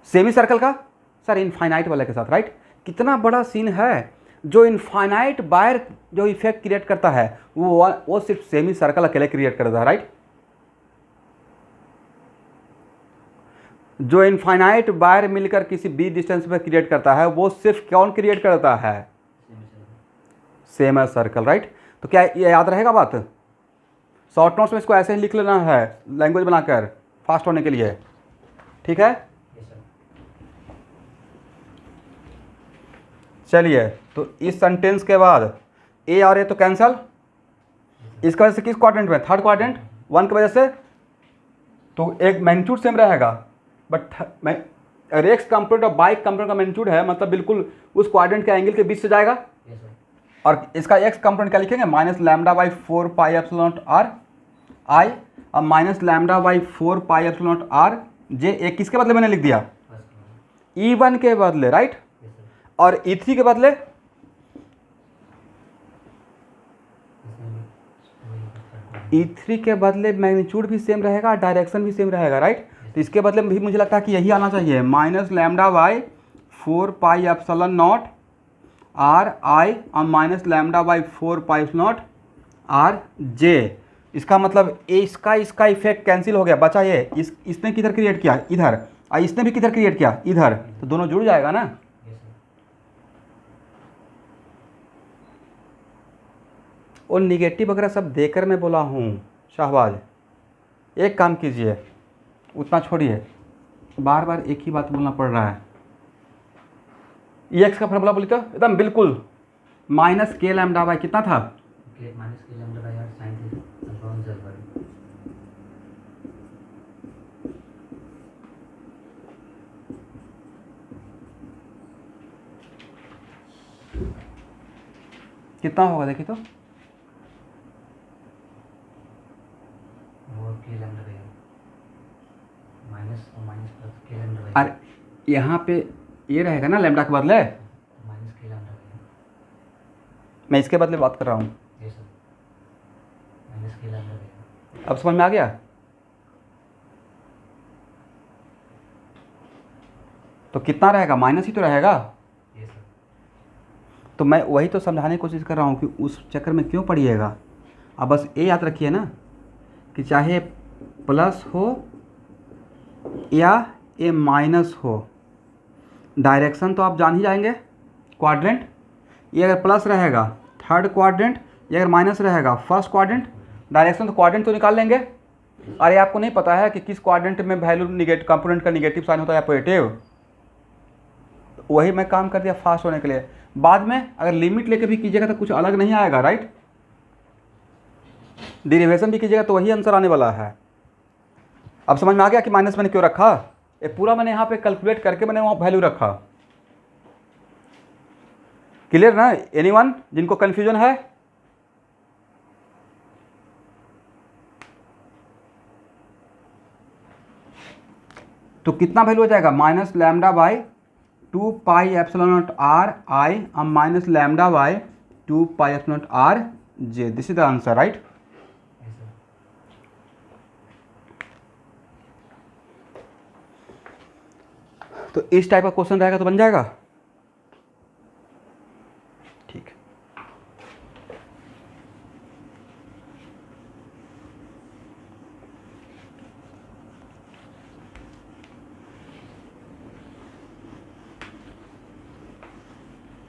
A: सेमी सर्कल का सर इनफाइनाइट वाले के साथ, राइट। कितना बड़ा सीन है, जो इनफाइनाइट वायर जो इफेक्ट क्रिएट करता है वो सिर्फ सेमी सर्कल अकेले क्रिएट करता है, राइट। जो इनफाइनाइट वायर मिलकर किसी बी डिस्टेंस पर क्रिएट करता है वो सिर्फ कौन क्रिएट करता है, सेम सर्कल, राइट। तो क्या ये याद रहेगा बात, शॉर्ट नोट्स में इसको ऐसे ही लिख लेना है लैंग्वेज बनाकर फास्ट होने के लिए, ठीक है।
B: Yes sir.
A: चलिए तो इस सेंटेंस के बाद ए और ए तो कैंसल, इसकी वजह से किस क्वाड्रेंट में, थर्ड क्वाड्रेंट, 1 की वजह से तो एक मैग्नीट्यूड सेम रहेगा, बट एक्स कंपोनेंट और वाई कंपोनेंट का मैग्नीट्यूड है, मतलब बिल्कुल उस क्वाड्रेंट के एंगल के बीच से जाएगा।
B: Yes sir.
A: और इसका एक्स कंपोनेंट क्या लिखेंगे, -λ/4πε0r आई और -λ/4πε0r जे, एक किसके बदले मैंने लिख दिया, E1 के बदले, राइट।
B: Yes sir.
A: और E3 के बदले E3 के बदले मैग्नीट्यूड भी सेम रहेगा, डायरेक्शन भी सेम रहेगा, राइट। तो इसके बदले में भी मुझे लगता है कि यही आना चाहिए, -λ/4πε0 आर आई और -λ/4πε0 आर जे। इसका मतलब इसका इफेक्ट कैंसिल हो गया, बचा ये, इसने किधर क्रिएट किया, इधर, इसने भी किधर क्रिएट किया, इधर, तो दोनों जुड़ जाएगा ना।
B: Yes sir.
A: और निगेटिव वगैरह सब देकर मैं बोला हूँ शाहबाज, एक काम कीजिए, उतना छोड़िए, बार बार एक ही बात बोलना पड़ रहा है। एक्स का फॉर्मूला बोली तो एकदम बिल्कुल माइनस के लैम्डा बाई कितना था,
B: के minus K lambda by R sine theta alpha 1 से अल्फा 2।
A: कितना होगा देखिए तो,
B: और के लैम्डा बाई आर माइनस और माइनस प्लस के लैम्डा बाई
A: और यहाँ पे ये रहेगा ना लैम्डा के बदले,
B: minus K lambda by are.
A: मैं इसके बदले बात कर रहा हूँ।
B: Yes sir. Minus K lambda by are.
A: अब समझ में आ गया। तो कितना रहेगा, माइनस ही तो रहेगा।
B: Yes sir.
A: तो मैं वही तो समझाने की कोशिश कर रहा हूँ कि उस चक्कर में क्यों पड़िएगा। अब बस ये याद रखिए ना कि चाहे प्लस हो या ये माइनस हो, डायरेक्शन तो आप जान ही जाएंगे। क्वाड्रेंट, ये अगर प्लस रहेगा थर्ड क्वाड्रेंट, ये अगर माइनस रहेगा फर्स्ट क्वाड्रेंट। डायरेक्शन तो क्वाड्रेंट तो निकाल लेंगे। अरे आपको नहीं पता है कि किस क्वाड्रेंट में वैल्यू निगेटिव कंपोनेंट का निगेटिव साइन होता है या पॉजिटिव। वही मैं काम कर दिया फास्ट होने के लिए। बाद में अगर लिमिट लेके भी कीजिएगा तो कुछ अलग नहीं आएगा, राइट। डेरिवेशन भी कीजिएगा तो वही आंसर आने वाला है। अब समझ में आ गया कि माइनस मैंने क्यों रखा। ये पूरा मैंने यहाँ पे कैलकुलेट करके मैंने वहाँ वैल्यू रखा। क्लियर ना, एनीवन जिनको कंफ्यूजन है। तो कितना वैल्यू हो जाएगा, minus lambda by 2 pi epsilon naught R I minus lambda by 2 pi epsilon naught R J. This is the answer, right.
B: Yes sir.
A: तो इस टाइप का क्वेश्चन रहेगा तो बन जाएगा। ठीक।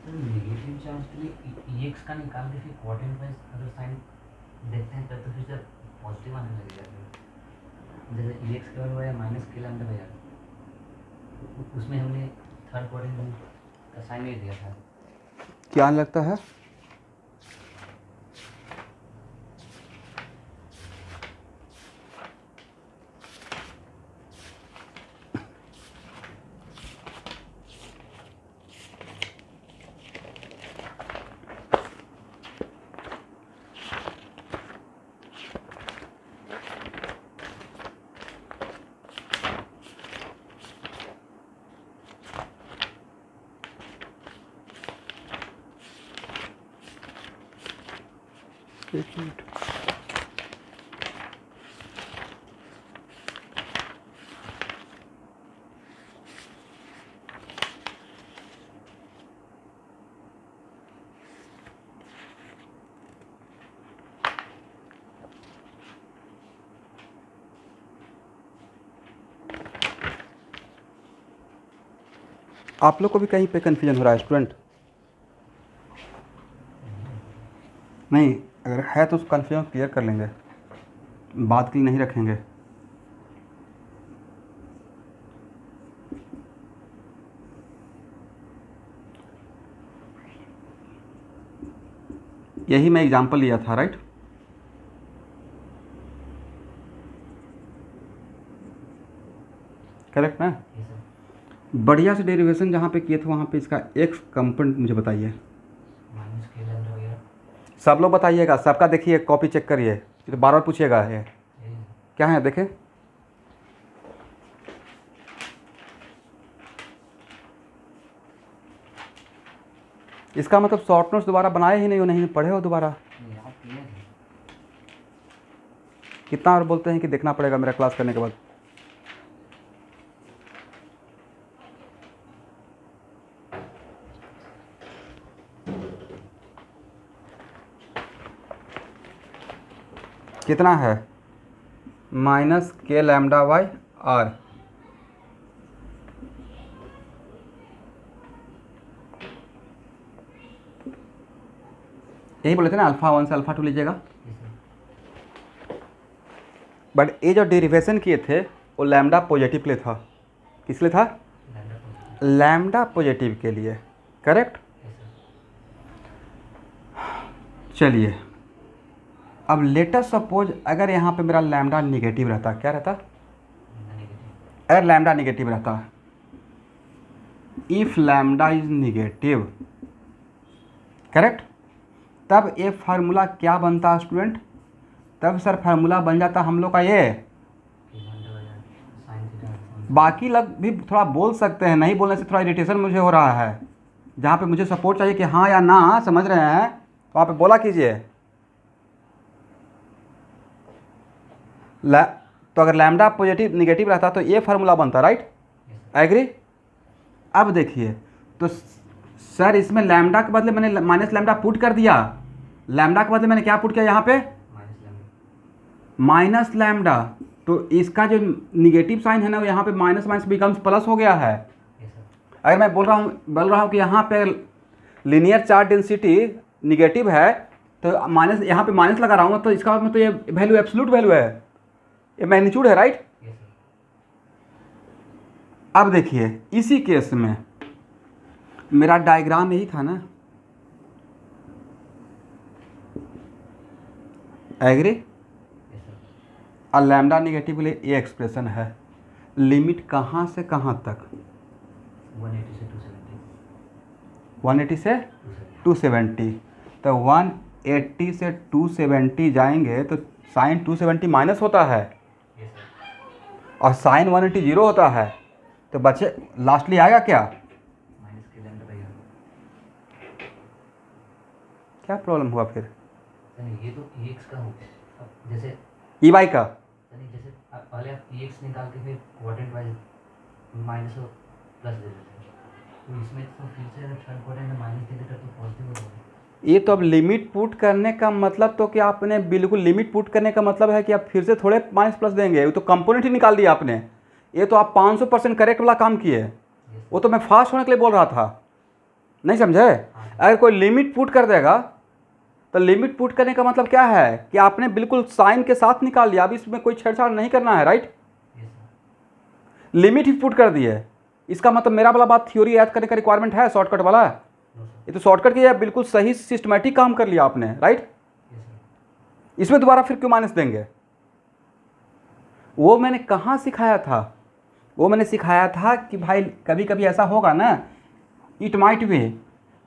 B: सर नेगेटिव चार्ज के लिए एक्स का निकाल के फिर क्वाड्रेंट वाइज अगर साइन देखते हैं तब तो फिर सर पॉजिटिव आने लगेगा सर। जैसे एक्स के बराबर है minus K lambda by are, उसमें हमने थर्ड क्वाड्रेंट का साइन नहीं दिया था।
A: क्या लगता है, एक मिनट। आप लोग को भी कहीं पे कन्फ्यूजन हो रहा है स्टूडेंट? नहीं, अगर है तो उस कन्फ्यूजन क्लियर कर लेंगे, बात के लिए नहीं रखेंगे। यही मैं एग्जांपल लिया था, राइट। करेक्ट ना।
B: Yes sir.
A: बढ़िया से डेरिवेशन जहाँ पे किए थे वहाँ पे इसका एक्स कंपोनेंट मुझे बताइए।
B: Minus K lambda by are.
A: सब लोग बताइएगा, सबका देखिए, कॉपी चेक करिए, ये तो बार बार पूछिएगा। ये क्या है देखें, इसका मतलब शॉर्ट नोट्स दोबारा बनाए ही नहीं हो, नहीं पढ़े हो दोबारा।
B: याद किया है।
A: कितना और बोलते हैं कि देखना पड़ेगा मेरा क्लास करने के बाद। कितना है, minus K lambda by are. यही बोले थे ना अल्फ़ा 1 से अल्फ़ा 2 लीजिएगा।
B: yes sir,
A: बट ये जो डेरिवेशन किए थे वो लैम्डा पॉजिटिव के लिए था। किस लिए था?
B: lambda positive,
A: लैम्डा पॉजिटिव के लिए, करेक्ट।
B: yes sir,
A: चलिए अब लेटेस्ट सपोज अगर यहाँ पे मेरा लैम्डा निगेटिव रहता, क्या रहता?
B: negative,
A: अगर लैम्डा निगेटिव रहता, if lambda is negative, correct, तब ये फार्मूला क्या बनता स्टूडेंट? तब सर फार्मूला बन जाता हम लोग का ये।
B: कि lambda by sin theta,
A: बाकी लोग भी थोड़ा बोल सकते हैं, नहीं बोलने से थोड़ा इरिटेशन मुझे हो रहा है। जहाँ पे मुझे सपोर्ट चाहिए कि हाँ या ना समझ रहे हैं, तो वहाँ पे बोला कीजिए। तो अगर लैम्डा पॉजिटिव निगेटिव रहता तो ये फार्मूला बनता, राइट?
B: yes sir,
A: agree? अब देखिए तो सर इसमें लैम्डा के बदले मैंने माइनस लैम्डा पुट कर दिया। लैम्डा के बदले मैंने क्या पुट किया यहाँ पे?
B: minus lambda,
A: minus lambda. तो इसका जो निगेटिव साइन है ना, वो यहाँ पे माइनस माइनस बिकम्स प्लस हो गया है।
B: yes sir,
A: अगर मैं बोल रहा हूँ कि यहाँ पे लीनियर चार्ज डेंसिटी निगेटिव है, तो माइनस यहाँ पे माइनस लगा रहा हूँ, तो इसका मतलब ये वैल्यू एब्सोल्यूट वैल्यू है, ये मैग्नीट्यूड है, राइट?
B: yes sir,
A: अब देखिए इसी केस में मेरा डायग्राम यही था ना, एग्री?
B: yes sir,
A: और लैम्डा निगेटिव के लिए ये एक्सप्रेशन है। लिमिट कहाँ से कहाँ तक?
B: 180 से 270,
A: 180 से 270। तो 180 से 270 जाएंगे तो साइन 270 माइनस होता है
B: yes sir,
A: और साइन 180 जीरो होता है, तो बच्चे लास्टली आएगा क्या?
B: minus के lambda by r,
A: क्या प्रॉब्लम हुआ फिर?
B: यानी ये तो ex का हो गया। अब जैसे
A: ई वाई का
B: यानी जैसे पहले आप ex निकाल के फिर क्वाड्रेंट वाइज माइनस और प्लस दे देते हैं, तो इसमें तो फिर से अगर थर्ड क्वाड्रेंट में माइनस दे देता तो पॉजिटिव हो जाएगा।
A: ये तो अब लिमिट पुट करने का मतलब तो कि आपने बिल्कुल लिमिट पुट करने का मतलब है कि आप फिर से थोड़े माइनस प्लस देंगे, वो तो कंपोनेंट ही निकाल दिया आपने। ये तो आप 500% करेक्ट वाला काम किए। वो तो मैं फास्ट होने के लिए बोल रहा था, नहीं समझे? अगर कोई लिमिट पुट कर देगा तो लिमिट पुट करने का मतलब क्या है कि आपने बिल्कुल साइन के साथ निकाल लिया, अब इसमें कोई छेड़छाड़ नहीं करना है, राइट?
B: yes sir,
A: लिमिट ही पुट कर दिए, इसका मतलब मेरा वाला बात थ्योरी याद करने का रिक्वायरमेंट है शॉर्टकट वाला?
B: no sir,
A: ये तो शॉर्टकट किया, बिल्कुल सही सिस्टमेटिक काम कर लिया आपने, राइट?
B: yes sir,
A: इसमें दोबारा फिर क्यों माइनस देंगे? वो मैंने कहाँ सिखाया था? वो मैंने सिखाया था कि भाई कभी कभी ऐसा होगा ना, इट माइट भी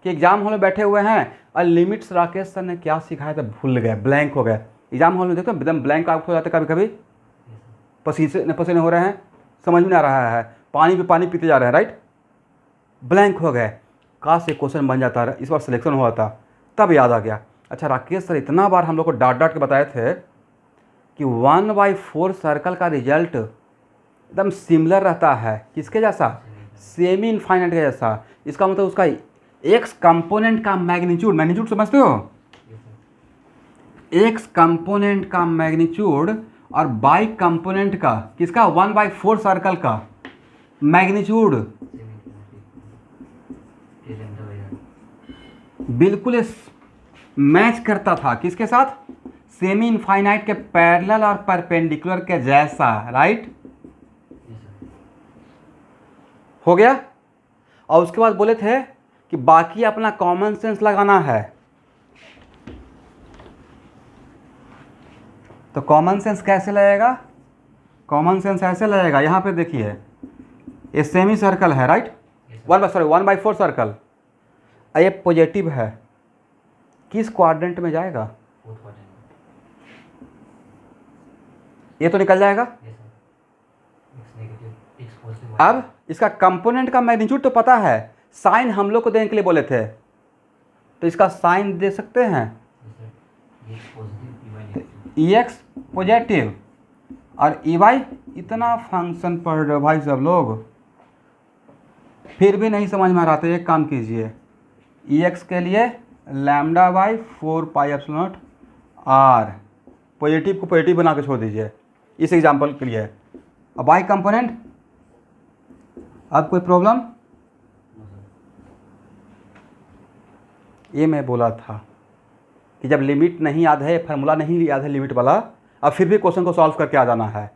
A: कि एग्जाम हॉल में बैठे हुए हैं और लिमिट्स राकेश सर ने क्या सिखाया था भूल गए, ब्लैंक हो गए। एग्जाम हॉल में देखो एकदम ब्लैंक आउट हो जाते कभी कभी, पसीने पसीने हो रहे हैं, समझ में नहीं आ रहा है, पानी पे पानी पीते जा रहे हैं, राइट? ब्लैंक हो गए, काश से क्वेश्चन बन जाता है, इस बार सिलेक्शन हुआ था, तब याद आ गया। अच्छा राकेश सर इतना बार हम लोग को डांट डांट के बताए थे कि 1/4 सर्कल का रिजल्ट एकदम सिमिलर रहता है, किसके जैसा? सेमी इनफाइनाइट के जैसा। इसका मतलब उसका एक्स कंपोनेंट का मैग्नीट्यूड, मैग्नीट्यूड समझते हो?
B: yes sir,
A: एक्स कंपोनेंट का मैग्नीट्यूड और बाई कंपोनेंट का, किसका? 1/4 सर्कल का मैग्नीट्यूड
B: same infinity, के lambda by r,
A: बिल्कुल मैच करता था, किसके साथ? सेमी इनफाइनाइट के पैरेलल और परपेंडिकुलर के जैसा, राइट?
B: yes sir,
A: हो गया। और उसके बाद बोले थे कि बाकी अपना कॉमन सेंस लगाना है, तो कॉमन सेंस कैसे लगेगा? कॉमन सेंस ऐसे लगेगा, यहाँ पे देखिए ये सेमी सर्कल है, राइट?
B: yes sir,
A: 1/4 सर्कल, ये पॉजिटिव है, किस क्वाड्रेंट में जाएगा?
B: fourth quadrant,
A: ये तो निकल जाएगा।
B: yes sir, x negative, x positive,
A: अब इसका कंपोनेंट का मैग्नीट्यूड तो पता है, साइन हम लोग को देने के लिए बोले थे, तो इसका साइन दे सकते हैं,
B: yes sir, x positive, y negative,
A: ई एक्स पॉजिटिव और ई वाई। इतना फंक्शन पढ़ रहे हो भाई सब लोग, फिर भी नहीं समझ में आ रहा, तो एक काम कीजिए, ई एक्स के लिए λ/4πε0 आर, पॉजिटिव को पॉजिटिव बना के छोड़ दीजिए इस एग्जाम्पल के लिए। अब बाई कंपोनेंट, अब कोई प्रॉब्लम?
B: no sir,
A: ये मैं बोला था कि जब लिमिट नहीं याद है, फार्मूला नहीं याद है लिमिट वाला, अब फिर भी क्वेश्चन को सॉल्व करके आ जाना है,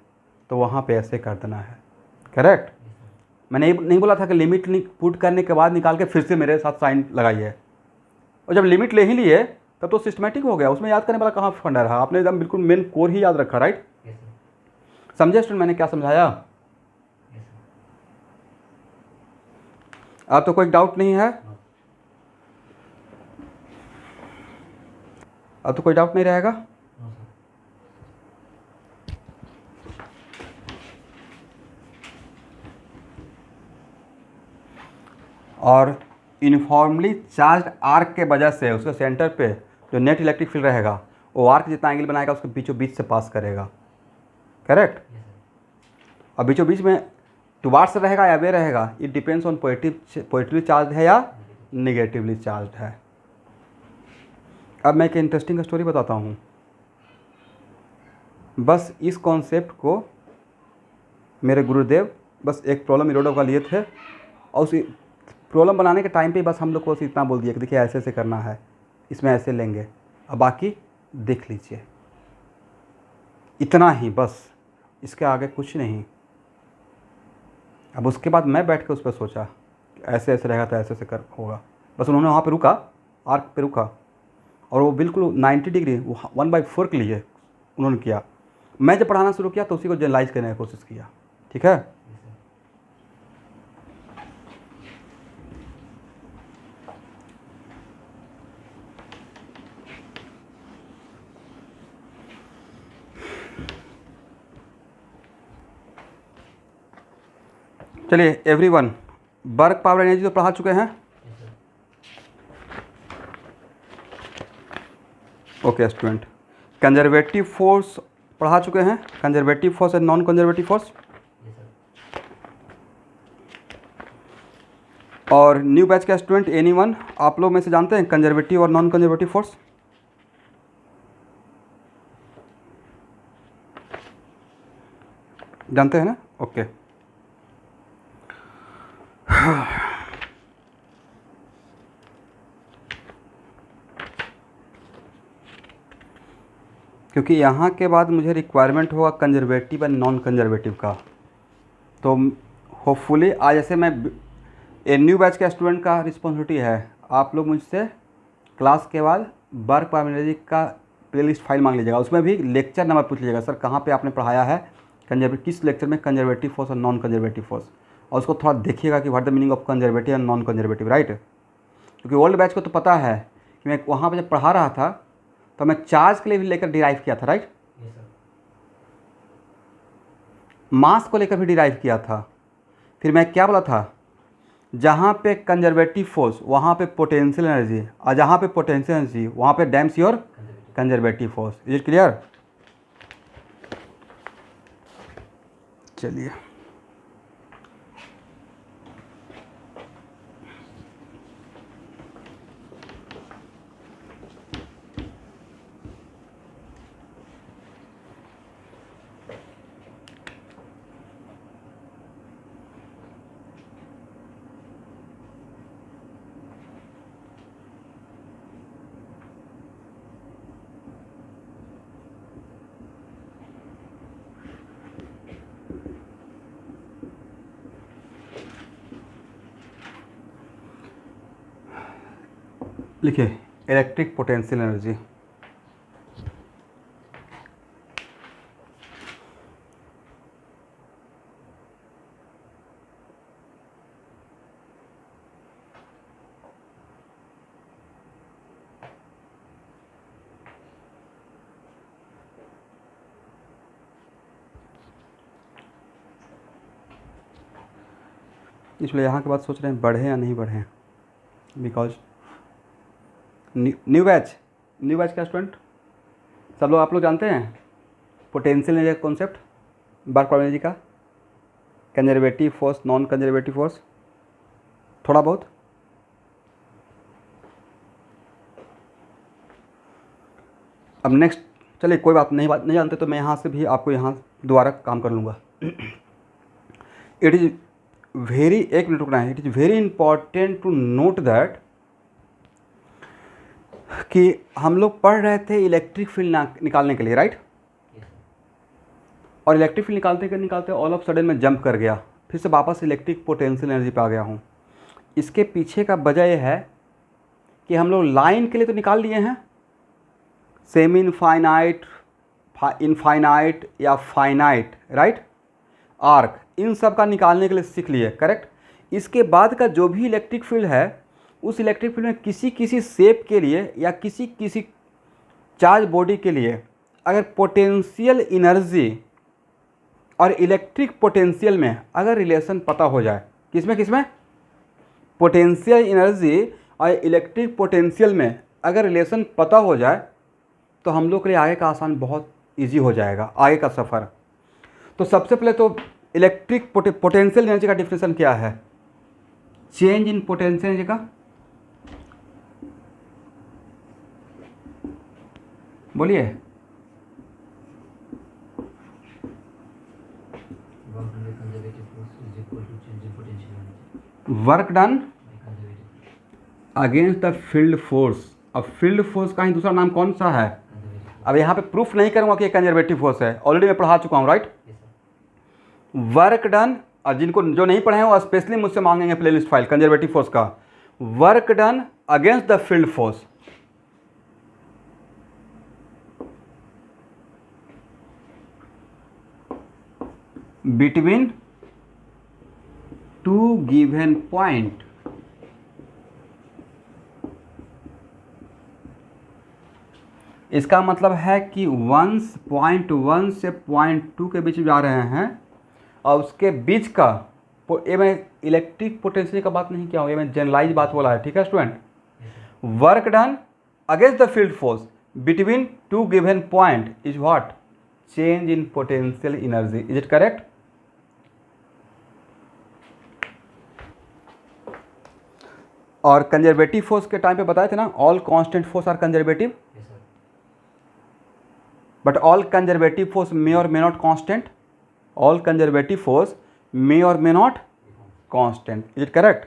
A: तो वहाँ पे ऐसे कर देना है। करेक्ट। मैंने नहीं बोला था कि लिमिट पुट करने के बाद निकाल के फिर से मेरे साथ साइन लगाइए। और जब लिमिट ले ही लिए तब तो सिस्टमेटिक हो गया, उसमें याद करने वाला कहाँ फंडा रहा, आपने एकदम बिल्कुल मेन कोर ही याद रखा। राइट। समझे स्टूडेंट मैंने क्या समझाया? अब तो कोई डाउट नहीं है? अब तो कोई डाउट नहीं रहेगा? और यूनिफॉर्मली चार्ज आर्क के वजह से उसके सेंटर पे जो नेट इलेक्ट्रिक फील्ड रहेगा वो आर्क जितना एंगल बनाएगा उसके बीचों बीच से पास करेगा। करेक्ट। और बीचों बीच में टुवार्ड्स से रहेगा या वे रहेगा, it depends on positively charge है या निगेटिवली चार्ज है। अब मैं एक इंटरेस्टिंग स्टोरी बताता हूँ। बस इस कॉन्सेप्ट को मेरे गुरुदेव बस एक प्रॉब्लम इरोडो का लिए थे, और उस प्रॉब्लम बनाने के टाइम पे बस हम लोग को इतना बोल दिया कि देखिए ऐसे ऐसे करना है, इसमें ऐसे लेंगे, अब बाकी देख लीजिए। इतना ही बस, इसके आगे कुछ नहीं। अब उसके बाद मैं बैठ के उस पर सोचा ऐसे ऐसे रहेगा तो ऐसे ऐसे कर होगा। बस उन्होंने वहाँ पे रुका, आर्क पे रुका, और वो बिल्कुल 90 डिग्री 1/4 के लिए उन्होंने किया। मैं जब पढ़ाना शुरू किया तो उसी को जनरलाइज करने की कोशिश किया। ठीक है। चलिए एवरीवन, वर्क पावर एनर्जी तो पढ़ा चुके हैं। ओके स्टूडेंट, कंजर्वेटिव फोर्स पढ़ा चुके हैं, conservative force and non conservative force. और न्यू बैच का स्टूडेंट एनीवन, आप लोग में से जानते हैं कंजर्वेटिव और नॉन कंजर्वेटिव फोर्स? जानते हैं ना? ओके। क्योंकि यहाँ के बाद मुझे रिक्वायरमेंट होगा कंजर्वेटिव एंड नॉन कंजर्वेटिव का, तो होपफुली आज जैसे मैं ए न्यू बैच का स्टूडेंट का रिस्पॉन्सिबिलिटी है, आप लोग मुझसे क्लास के बाद वर्क पावर एनर्जी का प्लेलिस्ट फाइल मांग लीजिएगा, उसमें भी लेक्चर नंबर पूछ लीजिएगा, सर कहाँ पे आपने पढ़ाया है कंजर्वेटिव, किस लेक्चर में कंजर्वेटिव फोर्स और नॉन कंजर्वेटिव फोर्स, और उसको थोड़ा देखिएगा कि what the meaning of conservative and non conservative. Right. क्योंकि ओल्ड बैच को तो पता है कि मैं वहाँ पर जब पढ़ा रहा था तो मैं चार्ज के लिए भी लेकर डिराइव किया था। राइट। मास को लेकर भी डिराइव किया था। फिर मैं क्या बोला था, जहाँ पे कंजर्वेटिव फोर्स वहाँ पे पोटेंशियल एनर्जी, और जहाँ पे पोटेंशियल एनर्जी वहाँ पे dams your conservative force. Is it clear? चलिए लिखिए इलेक्ट्रिक पोटेंशियल एनर्जी। इसलिए यहाँ के बाद सोच रहे हैं बढ़े या नहीं बढ़े, बिकॉज न्यू बैच का स्टूडेंट सब लोग, आप लोग जानते हैं potential energy concept, work power energy का, conservative force non conservative force, थोड़ा बहुत। अब नेक्स्ट, चलिए कोई बात नहीं जानते तो मैं यहाँ से भी आपको यहाँ दोबारा काम कर लूँगा। इट इज़ वेरी, एक मिनट रुकना है, it is very important to note that कि हम लोग पढ़ रहे थे इलेक्ट्रिक फील्ड निकालने के लिए, राइट। और इलेक्ट्रिक फील्ड निकालते निकालते ऑल ऑफ सडन में जंप कर गया, फिर से वापस इलेक्ट्रिक पोटेंशियल एनर्जी पे आ गया हूँ। इसके पीछे का वजह यह है कि हम लोग लाइन के लिए तो निकाल लिए हैं, सेमी इनफाइनाइट, इनफाइनाइट या फाइनाइट, राइट, आर्क, इन सब का निकालने के लिए सीख लिए, करेक्ट। इसके बाद का जो भी इलेक्ट्रिक फील्ड है, उस इलेक्ट्रिक फील्ड में किसी किसी शेप के लिए या किसी किसी चार्ज बॉडी के लिए अगर पोटेंशियल एनर्जी और इलेक्ट्रिक पोटेंशियल में अगर रिलेशन पता हो जाए, किसमें किसमें, पोटेंशियल एनर्जी और इलेक्ट्रिक पोटेंशियल में अगर रिलेशन पता हो जाए, तो हम लोग के लिए आगे का आसान बहुत इजी हो जाएगा, आगे का सफ़र। तो सबसे पहले तो इलेक्ट्रिक पोटेंशियल एनर्जी का डिफिनेशन क्या है, चेंज इन पोटेंशियल एनर्जी का बोलिए। Work done against the field force. अब फील्ड फोर्स का ही दूसरा नाम कौन सा है, अब यहाँ पे प्रूफ नहीं करूँगा कि कंजर्वेटिव फोर्स है, ऑलरेडी मैं पढ़ा चुका हूँ, राइट। वर्क डन, और जिनको जो नहीं पढ़े हैं वो स्पेशली मुझसे मांगेंगे प्लेलिस्ट फाइल कंजर्वेटिव फोर्स का। Work done against the field force, between two given point, इसका मतलब है कि पॉइंट 1 से पॉइंट 2 के बीच जा रहे हैं, और उसके बीच का, ये मैं इलेक्ट्रिक पोटेंशियल का बात नहीं किया हूँ, ये मैं जनरलाइज बात बोला है, ठीक है student. Work done against the field force between two given point is what, change in potential energy, is it correct. और कंजर्वेटिव फोर्स के टाइम पे बताए थे ना, all constant force are conservative, but all conservative force may or may not constant, all conservative force may or may not constant, is it correct.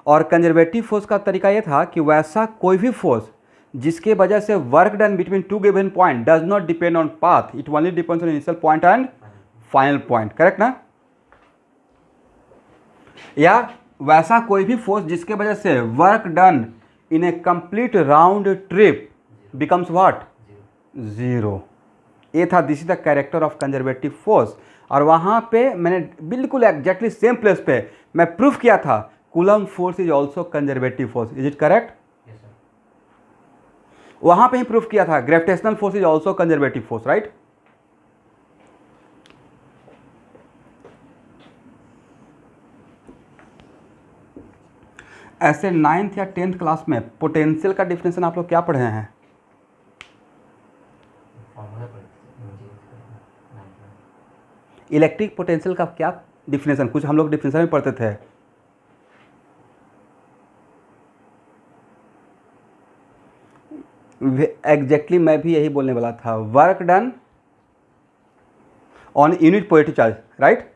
A: और कंजर्वेटिव फोर्स का तरीका ये था कि वैसा कोई भी फोर्स जिसके वजह से work done between two given point does not depend on path, it only depends on initial point and final point, correct ना। या वैसा कोई भी फोर्स जिसके वजह से work done in A complete round trip becomes what, zero. ये था, this is the character of conservative force. और वहाँ पे मैंने बिल्कुल एग्जैक्टली सेम प्लेस पे मैं प्रूफ किया था, coulomb force is also conservative force, is it correct. वहाँ पे ही प्रूफ किया था, gravitational force is also conservative force, right. ऐसे 9th या 10th क्लास में पोटेंशियल का डिफिनेशन आप लोग क्या पढ़े हैं, इलेक्ट्रिक पोटेंशियल का क्या डिफिनेशन, कुछ हम लोग डिफिनेशन में पढ़ते थे। एग्जैक्टली मैं भी यही बोलने वाला था, work done on unit positive charge, right,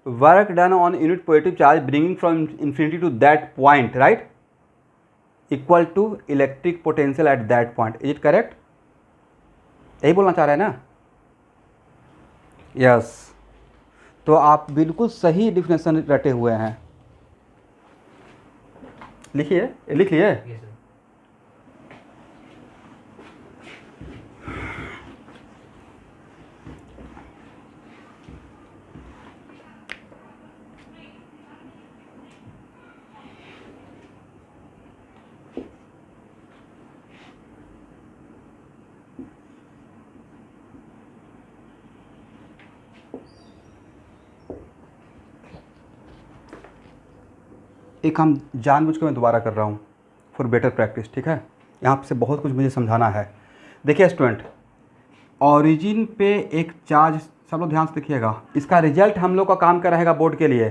A: work done on unit positive charge bringing from infinity to that point, right, equal to electric potential at that point, is it correct. यही बोलना चाह रहे हैं ना, यस। तो आप बिल्कुल सही डिफिनेशन रटे हुए हैं, लिखिए, लिख लिए। एक हम जानबूझ के मैं दोबारा कर रहा हूँ फॉर बेटर प्रैक्टिस, ठीक है। यहाँ से बहुत कुछ मुझे समझाना है। देखिए स्टूडेंट, ओरिजिन पे एक चार्ज, सब लोग ध्यान से देखिएगा, इसका रिजल्ट हम लोग का काम कर रहेगा बोर्ड के लिए,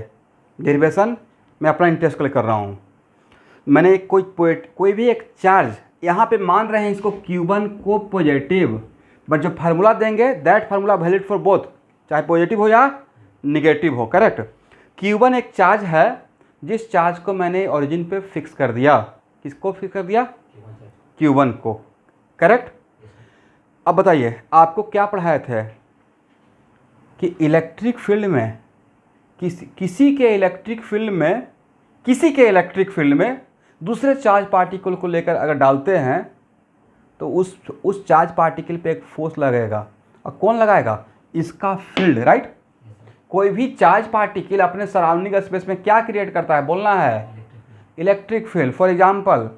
A: डेरिवेशन मैं अपना इंटरेस्ट के लिए कर रहा हूँ। मैंने कोई भी एक चार्ज यहाँ पे मान रहे हैं इसको Q1 को पॉजिटिव, बट जो फार्मूला देंगे that formula valid for both, चाहे पॉजिटिव हो या निगेटिव हो, करेक्ट। Q1 एक चार्ज है जिस चार्ज को मैंने ओरिजिन पे फिक्स कर दिया, किसको फिक्स कर दिया, Q1 को, करेक्ट। अब बताइए आपको क्या पढ़ाए थे कि इलेक्ट्रिक फील्ड में किसी के इलेक्ट्रिक फील्ड में दूसरे चार्ज पार्टिकल को लेकर अगर डालते हैं तो उस चार्ज पार्टिकल पे एक फोर्स लगेगा, और कौन लगाएगा? इसका फील्ड, राइट। कोई भी चार्ज पार्टिकल अपने सराउंडिंग स्पेस में क्या क्रिएट करता है, बोलना है? Electric field. फॉर एग्जांपल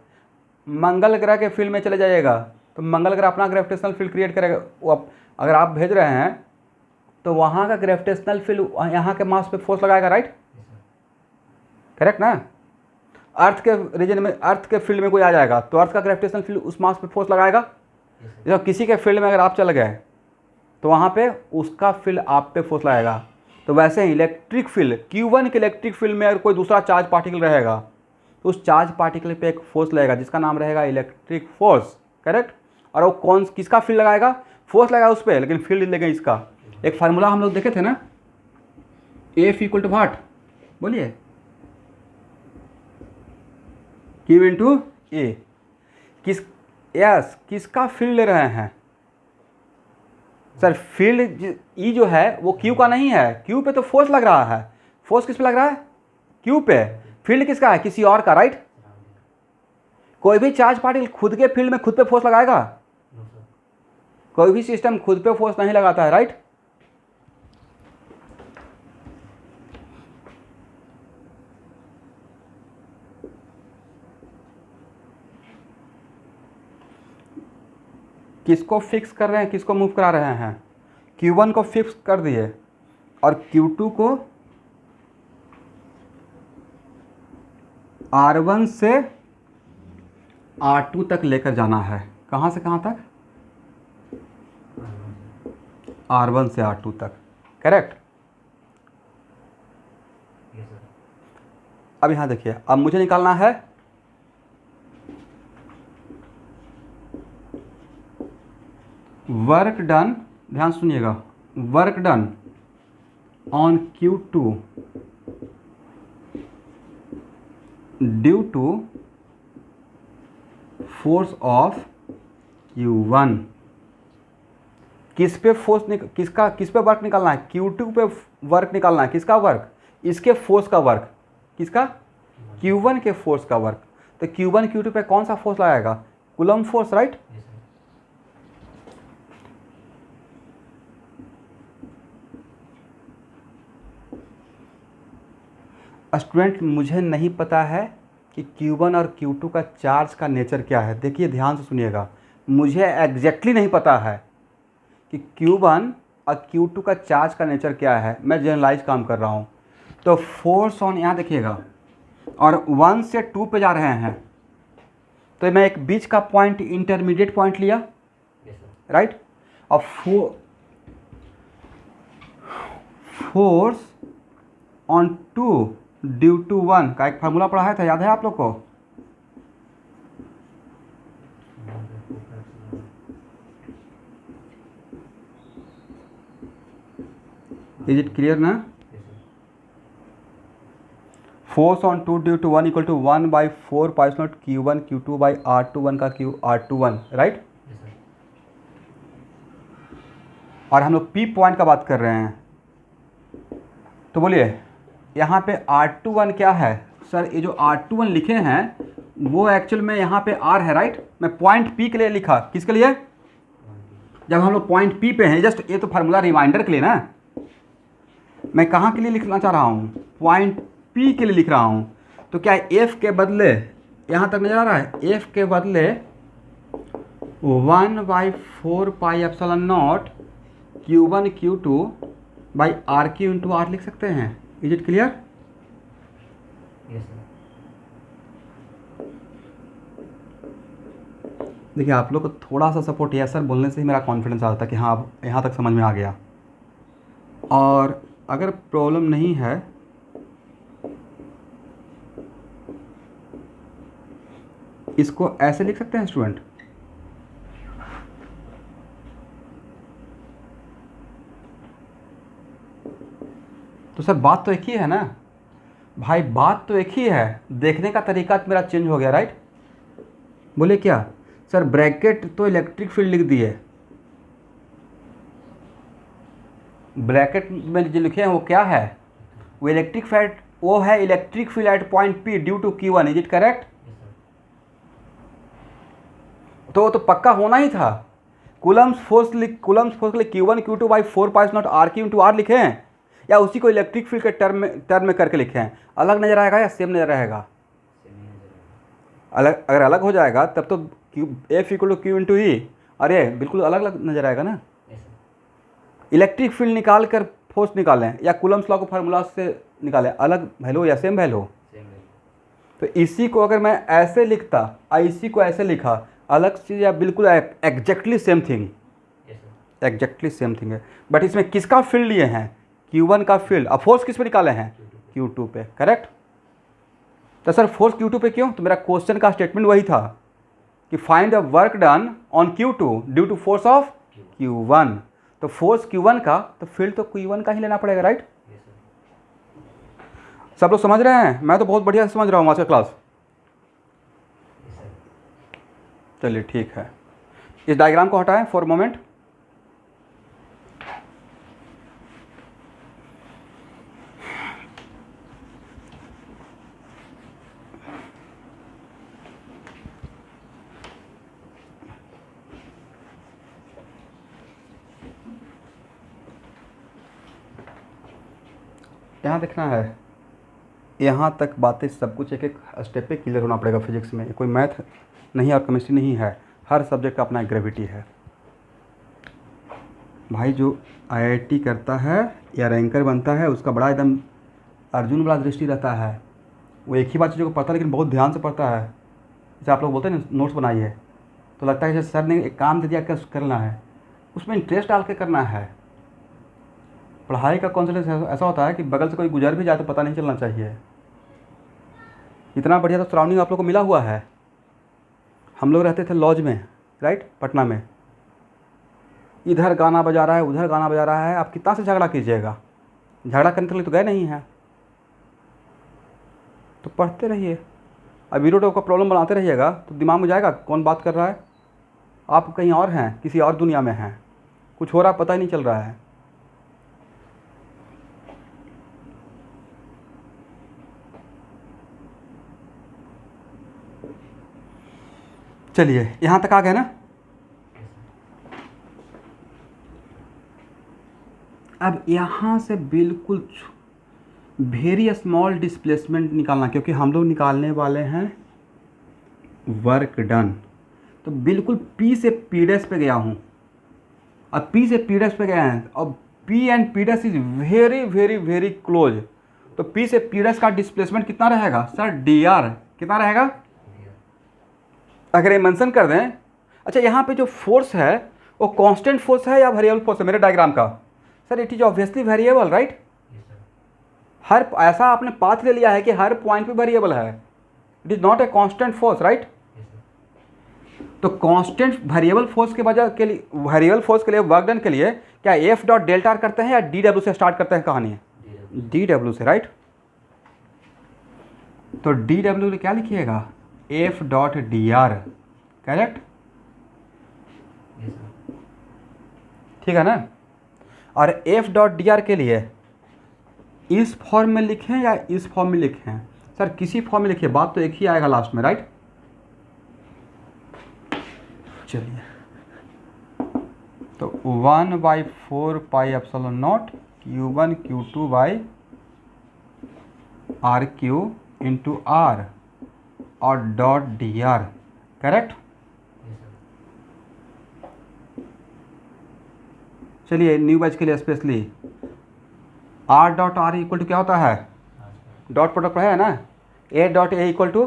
A: मंगल ग्रह के फील्ड में चले जाइएगा तो मंगल ग्रह अपना ग्रेविटेशनल फील्ड क्रिएट करेगा। अगर आप भेज रहे हैं तो वहाँ का ग्रेविटेशनल फील्ड यहाँ के मास पे फोर्स लगाएगा, राइट, करेक्ट ना। अर्थ के रीजन में, अर्थ के फील्ड में कोई आ जाएगा तो अर्थ का ग्रेविटेशनल फील्ड उस मास पे फोर्स लगाएगा। जैसे किसी के फील्ड में अगर आप चले गए तो वहाँ पे उसका फील्ड आप पे फोर्स लगाएगा। तो वैसे ही इलेक्ट्रिक फील्ड, Q1 के इलेक्ट्रिक फील्ड में अगर कोई दूसरा चार्ज पार्टिकल रहेगा तो उस चार्ज पार्टिकल पे एक फोर्स लगेगा जिसका नाम रहेगा इलेक्ट्रिक फोर्स, करेक्ट। और वो किसका फील्ड लगाएगा? फोर्स लगाएगा उस पर, लेकिन फील्ड लगेगा इसका। एक फार्मूला हम लोग देखे थे ना, F इक्वल टू व्हाट, बोलिए? Q इंटू ए। किसका फील्ड ले रहे हैं सर? फील्ड ई जो है वो Q का नहीं है, Q पे तो फोर्स लग रहा है। फोर्स किस पे लग रहा है? Q पे। फील्ड किसका है? किसी और का, राइट। कोई भी चार्ज पार्टिकल खुद के फील्ड में खुद पे फोर्स लगाएगा? कोई भी सिस्टम खुद पे फोर्स नहीं लगाता है, राइट। किसको फिक्स कर रहे हैं, किसको मूव करा रहे हैं? Q1 को फिक्स कर दिए और Q2 को R1 से R2 तक लेकर जाना है। कहाँ से कहाँ तक? R1 से R2 तक, करेक्ट। अब यहाँ देखिए, अब मुझे निकालना है वर्क डन, ध्यान सुनिएगा, work done on Q2 due to force of Q1। किस पे फोर्स किस पे वर्क निकालना है? Q2 पे वर्क निकालना है। किसका वर्क? इसके फोर्स का वर्क। किसका? Q1 के फोर्स का वर्क। तो Q1 Q2 पे कौन सा फोर्स लगाएगा? Coulomb force, right. स्टूडेंट, मुझे नहीं पता है कि Q1 और Q2 का चार्ज का नेचर क्या है। देखिए ध्यान से सुनिएगा, मुझे एग्जैक्टली नहीं पता है कि Q1 और Q2 का चार्ज का नेचर क्या है। मैं जनरलाइज काम कर रहा हूँ। तो फोर्स ऑन, यहाँ देखिएगा, और 1 से 2 पे जा रहे हैं तो मैं एक बीच का पॉइंट, इंटरमीडिएट पॉइंट लिया, राइट। और फोर्स ऑन 2 ड्यू टू 1 का एक फार्मूला पढ़ाया था, याद है आप लोग को? इज इट क्लियर ना? Force on 2 due to 1 equal to 1/4 pi naught Q1 Q2 by R21 का Q R21, राइट। और हम लोग P पॉइंट का बात कर रहे हैं, तो बोलिए यहाँ पे R21 क्या है? सर ये जो R21 लिखे हैं वो एक्चुअल में यहाँ पे R है, राइट। मैं पॉइंट P के लिए लिखा, किसके लिए? जब हम लोग पॉइंट P पे हैं, जस्ट ये तो फार्मूला रिमाइंडर के लिए ना। मैं कहाँ के लिए लिखना चाह रहा हूँ? पॉइंट P के लिए लिख रहा हूँ। तो क्या F के बदले, यहाँ तक नजर आ रहा है, F के बदले 1/4 pi epsilon naught Q1 Q2 by RQ into R लिख सकते हैं। Is it clear? देखिए आप लोग को थोड़ा सा सपोर्ट यस सर बोलने से ही मेरा कॉन्फिडेंस आता है कि हाँ अब यहाँ तक समझ में आ गया। और अगर प्रॉब्लम नहीं है इसको ऐसे लिख सकते हैं स्टूडेंट, तो सर बात तो एक ही है ना भाई, बात तो एक ही है, देखने का तरीका मेरा चेंज हो गया, राइट। बोले क्या सर ब्रैकेट तो इलेक्ट्रिक फील्ड लिख दिए, ब्रैकेट में जो लिखे हैं वो क्या है, वो इलेक्ट्रिक फील्ड, वो है electric field at point P due to Q1, is it correct? तो वो तो पक्का होना ही था। कूलम्स फोर्स के लिए Q1 Q2 by 4 pies naught R cube into R लिखे हैं, या उसी को इलेक्ट्रिक फील्ड के टर्म में करके लिखे हैं? अलग नजर आएगा या सेम नजर आएगा? अलग, अगर अलग हो जाएगा तब तो F equal to Q into E, अरे बिल्कुल अलग अलग नजर आएगा ना। इलेक्ट्रिक फील्ड निकाल कर फोर्स निकालें या कूलम्स लॉ को फार्मूला से निकालें, अलग वैल्यू या सेम वैल्यू? तो इसी को अगर मैं ऐसे लिखता, इसी को ऐसे लिखा, अलग चीज़ या बिल्कुल exactly same thing, exactly same thing है। बट इसमें किसका फील्ड लिए हैं? Q1 का फील्ड। अब फोर्स किस पे निकाले हैं? Q2 पे, करेक्ट? तो सर फोर्स Q2 पे क्यों? तो मेरा क्वेश्चन का स्टेटमेंट वही था कि find the work done on Q2 due to force of Q1। तो फोर्स Q1 का, तो फील्ड तो Q1 का ही लेना पड़ेगा, राइट? सब लोग समझ रहे हैं? मैं तो बहुत बढ़िया से समझ रहा हूँ आज का क्लास। चलिए ठीक है, इस डायग्राम को हटाएं फॉर मोमेंट। यहाँ देखना है, यहाँ तक बातें सब कुछ एक एक स्टेप पे क्लियर होना पड़ेगा। फिजिक्स में कोई मैथ नहीं और केमिस्ट्री नहीं है, हर सब्जेक्ट का अपना एक ग्रेविटी है। भाई जो IIT करता है या रैंकर बनता है उसका बड़ा एकदम अर्जुन बड़ा दृष्टि रहता है, वो एक ही बात चीज़ों को पढ़ता है लेकिन बहुत ध्यान से पढ़ता है। जैसे आप लोग बोलते हैं ना नोट्स बनाइए, तो लगता है जैसे सर ने एक काम दे दिया क्या करना है, उसमें इंटरेस्ट डाल के करना है। पढ़ाई का कॉन्सेप्ट ऐसा होता है कि बगल से कोई गुजर भी जाए तो पता नहीं चलना चाहिए। इतना बढ़िया तो सराउंडिंग आप लोग को मिला हुआ है। हम लोग रहते थे लॉज में, राइट, पटना में, इधर गाना बजा रहा है उधर गाना बजा रहा है, आप कितना से झगड़ा कीजिएगा? झगड़ा करने के लिए तो गए नहीं हैं, तो पढ़ते रहिए। अब वीडियो का प्रॉब्लम बनाते रहिएगा तो दिमाग में जाएगा कौन बात कर रहा है। आप कहीं और हैं, किसी और दुनिया में हैं, कुछ हो रहा पता ही नहीं चल रहा है। चलिए यहाँ तक आ गए ना। अब यहाँ से बिल्कुल वेरी स्मॉल डिस्प्लेसमेंट निकालना, क्योंकि हम लोग निकालने वाले हैं वर्क डन। तो बिल्कुल P से P डैश पे गया हूँ, अब P से P डैश पे गया है, अब P and P dash is very very very close. तो P से P डैश का डिस्प्लेसमेंट कितना रहेगा सर? dr कितना रहेगा? अगर ये मेंशन कर दें। अच्छा यहाँ पे जो फोर्स है वो कांस्टेंट फोर्स है या वेरिएबल फोर्स है मेरे डायग्राम का? Sir it is obviously variable, right? हर ऐसा आपने पाथ ले लिया है कि हर पॉइंट पे वेरिएबल है, it is not a constant force, right? तो कांस्टेंट वेरिएबल फोर्स के वजह के लिए, वेरिएबल फोर्स के लिए वर्क डन के लिए क्या F डॉट डेल्टा करते हैं या DW से स्टार्ट करते हैं कहानी? DW से, राइट? तो DW क्या लिखिएगा? F dot DR, correct? ठीक है ना? और F डॉट DR के लिए इस फॉर्म में लिखें या इस फॉर्म में लिखें? सर किसी फॉर्म में लिखिए, बात तो एक ही आएगा लास्ट में, राइट? चलिए, तो 1/4 pi epsilon naught Q1 Q2 by RQ into R और डॉट DR, करेक्ट? चलिए न्यू बैच के लिए specially R dot R equal to क्या होता है? डॉट प्रोडक्ट है ना, A dot A equal to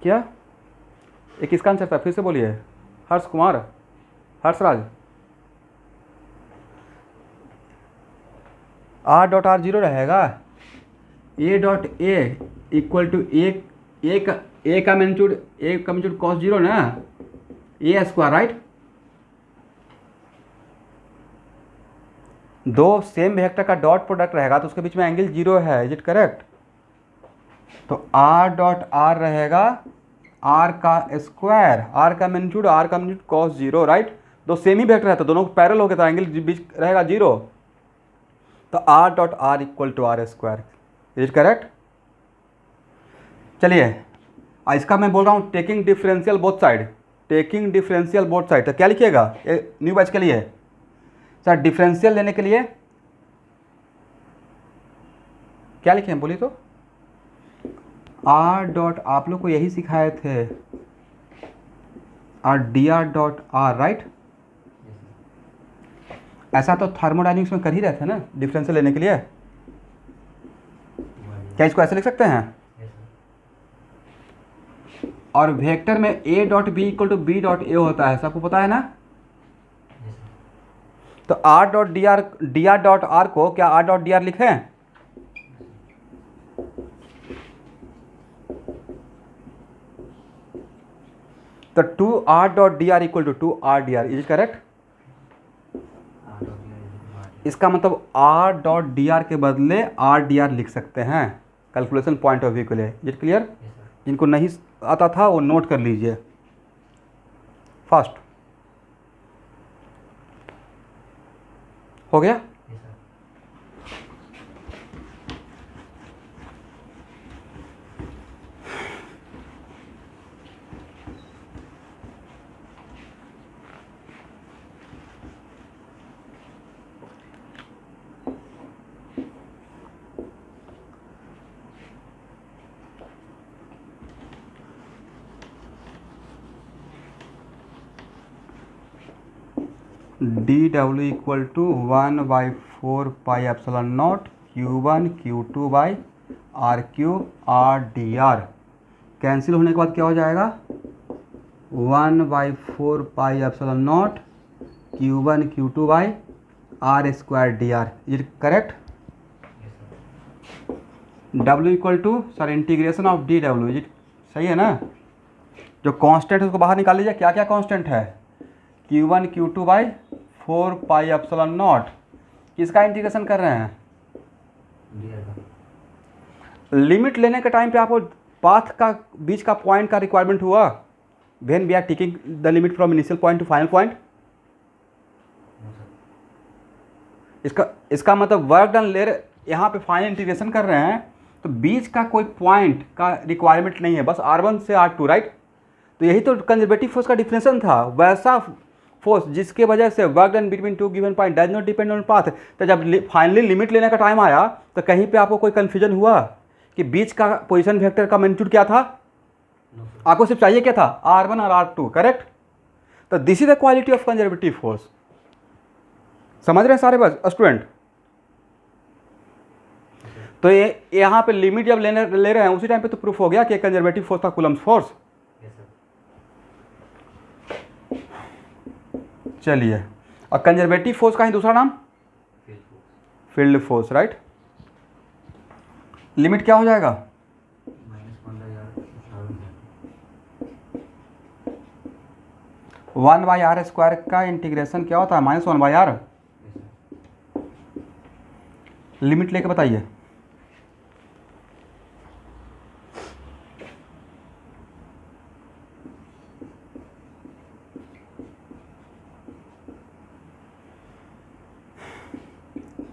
A: क्या? ये किसका आंसर था? फिर से बोलिए। Harsh Kumar, Harshraj. R dot R 0 रहेगा, A dot A equal to A का मैग्नीट्यूड कॉस 0 ना, A स्क्वायर, राइट? दो सेम वेक्टर का डॉट प्रोडक्ट रहेगा तो उसके बीच में एंगल 0 है, इज इट करेक्ट? तो आर डॉट आर रहेगा आर का स्क्वायर, आर का मैग्नीट्यूड कॉस जीरो, राइट। दो सेम ही वेक्टर है तो दोनों पैरेलल हो गए तो एंगल बीच रहेगा जीरो। तो R dot R equal to R square, is correct. चलिए इसका मैं बोल रहा हूँ taking differential both side, taking differential both side. तो क्या लिखिएगा न्यू बैच के लिए सर, डिफरेंशियल लेने के लिए क्या लिखे हैं बोलिए तो। आर डॉट, आप लोग को यही सिखाए थे, are D R dot are, right. ऐसा तो थर्मोडायनेमिक्स में कर ही रहे थे ना डिफरेंशियल लेने के लिए। क्या इसको ऐसे लिख सकते हैं? और वेक्टर में A dot B equal to B dot A होता है, सबको पता है ना। तो R dot D R dot R को क्या आर डॉट डी आर लिखें? तो two R dot D R equal to R D R, is correct. इसका मतलब आर डॉट डी आर के बदले आर डी आर लिख सकते हैं कैलकुलेशन पॉइंट ऑफ व्यू के लिए। Is clear? जिनको नहीं आता था वो नोट कर लीजिए फास्ट। हो गया? D W equal to 1/4 Q1 Q2 by R cube R D R. Cancel होने के बाद क्या हो जाएगा? 1/4 Q1 Q2 by R square D R, is correct. W equal to sir integration of D W, is सही है ना। जो कांस्टेंट है उसको बाहर निकाल लीजिए। क्या क्या कांस्टेंट है? Q1 Q2 by 4πε0। किसका इंटीग्रेशन कर रहे हैं? लिमिट लेने के टाइम पे आपको पाथ का बीच का पॉइंट का रिक्वायरमेंट हुआ when we are taking the limit from initial point to final point. इसका मतलब वर्क डन ले रहे, यहाँ पे फाइनल इंटीग्रेशन कर रहे हैं तो बीच का कोई पॉइंट का रिक्वायरमेंट नहीं है, बस R1 से R2, राइट। तो यही तो कंजर्वेटिव फोर्स का डिफिनेशन था, वैसा फोर्स जिसके वजह से work done between two given point does not depend on path. तो जब फाइनली लिमिट लेने का टाइम आया तो कहीं पे आपको कोई कन्फ्यूजन हुआ कि बीच का पोजीशन वेक्टर का मैग्नीट्यूड क्या था? आपको सिर्फ चाहिए क्या था? R1 और R2, करेक्ट। तो this is the quality of conservative force. समझ रहे हैं सारे बस स्टूडेंट? तो ये यहाँ पे लिमिट जब ले रहे हैं उसी टाइम पे तो प्रूफ हो गया कि कंजर्वेटिव फोर्स था कूलम्ब फोर्स। चलिए, और कंजर्वेटिव फोर्स का ही दूसरा नाम फील्ड फोर्स, राइट। लिमिट क्या हो जाएगा? वन बाई आर स्क्वायर का इंटीग्रेशन क्या होता है? -1 बाई आर। लिमिट लेके बताइए।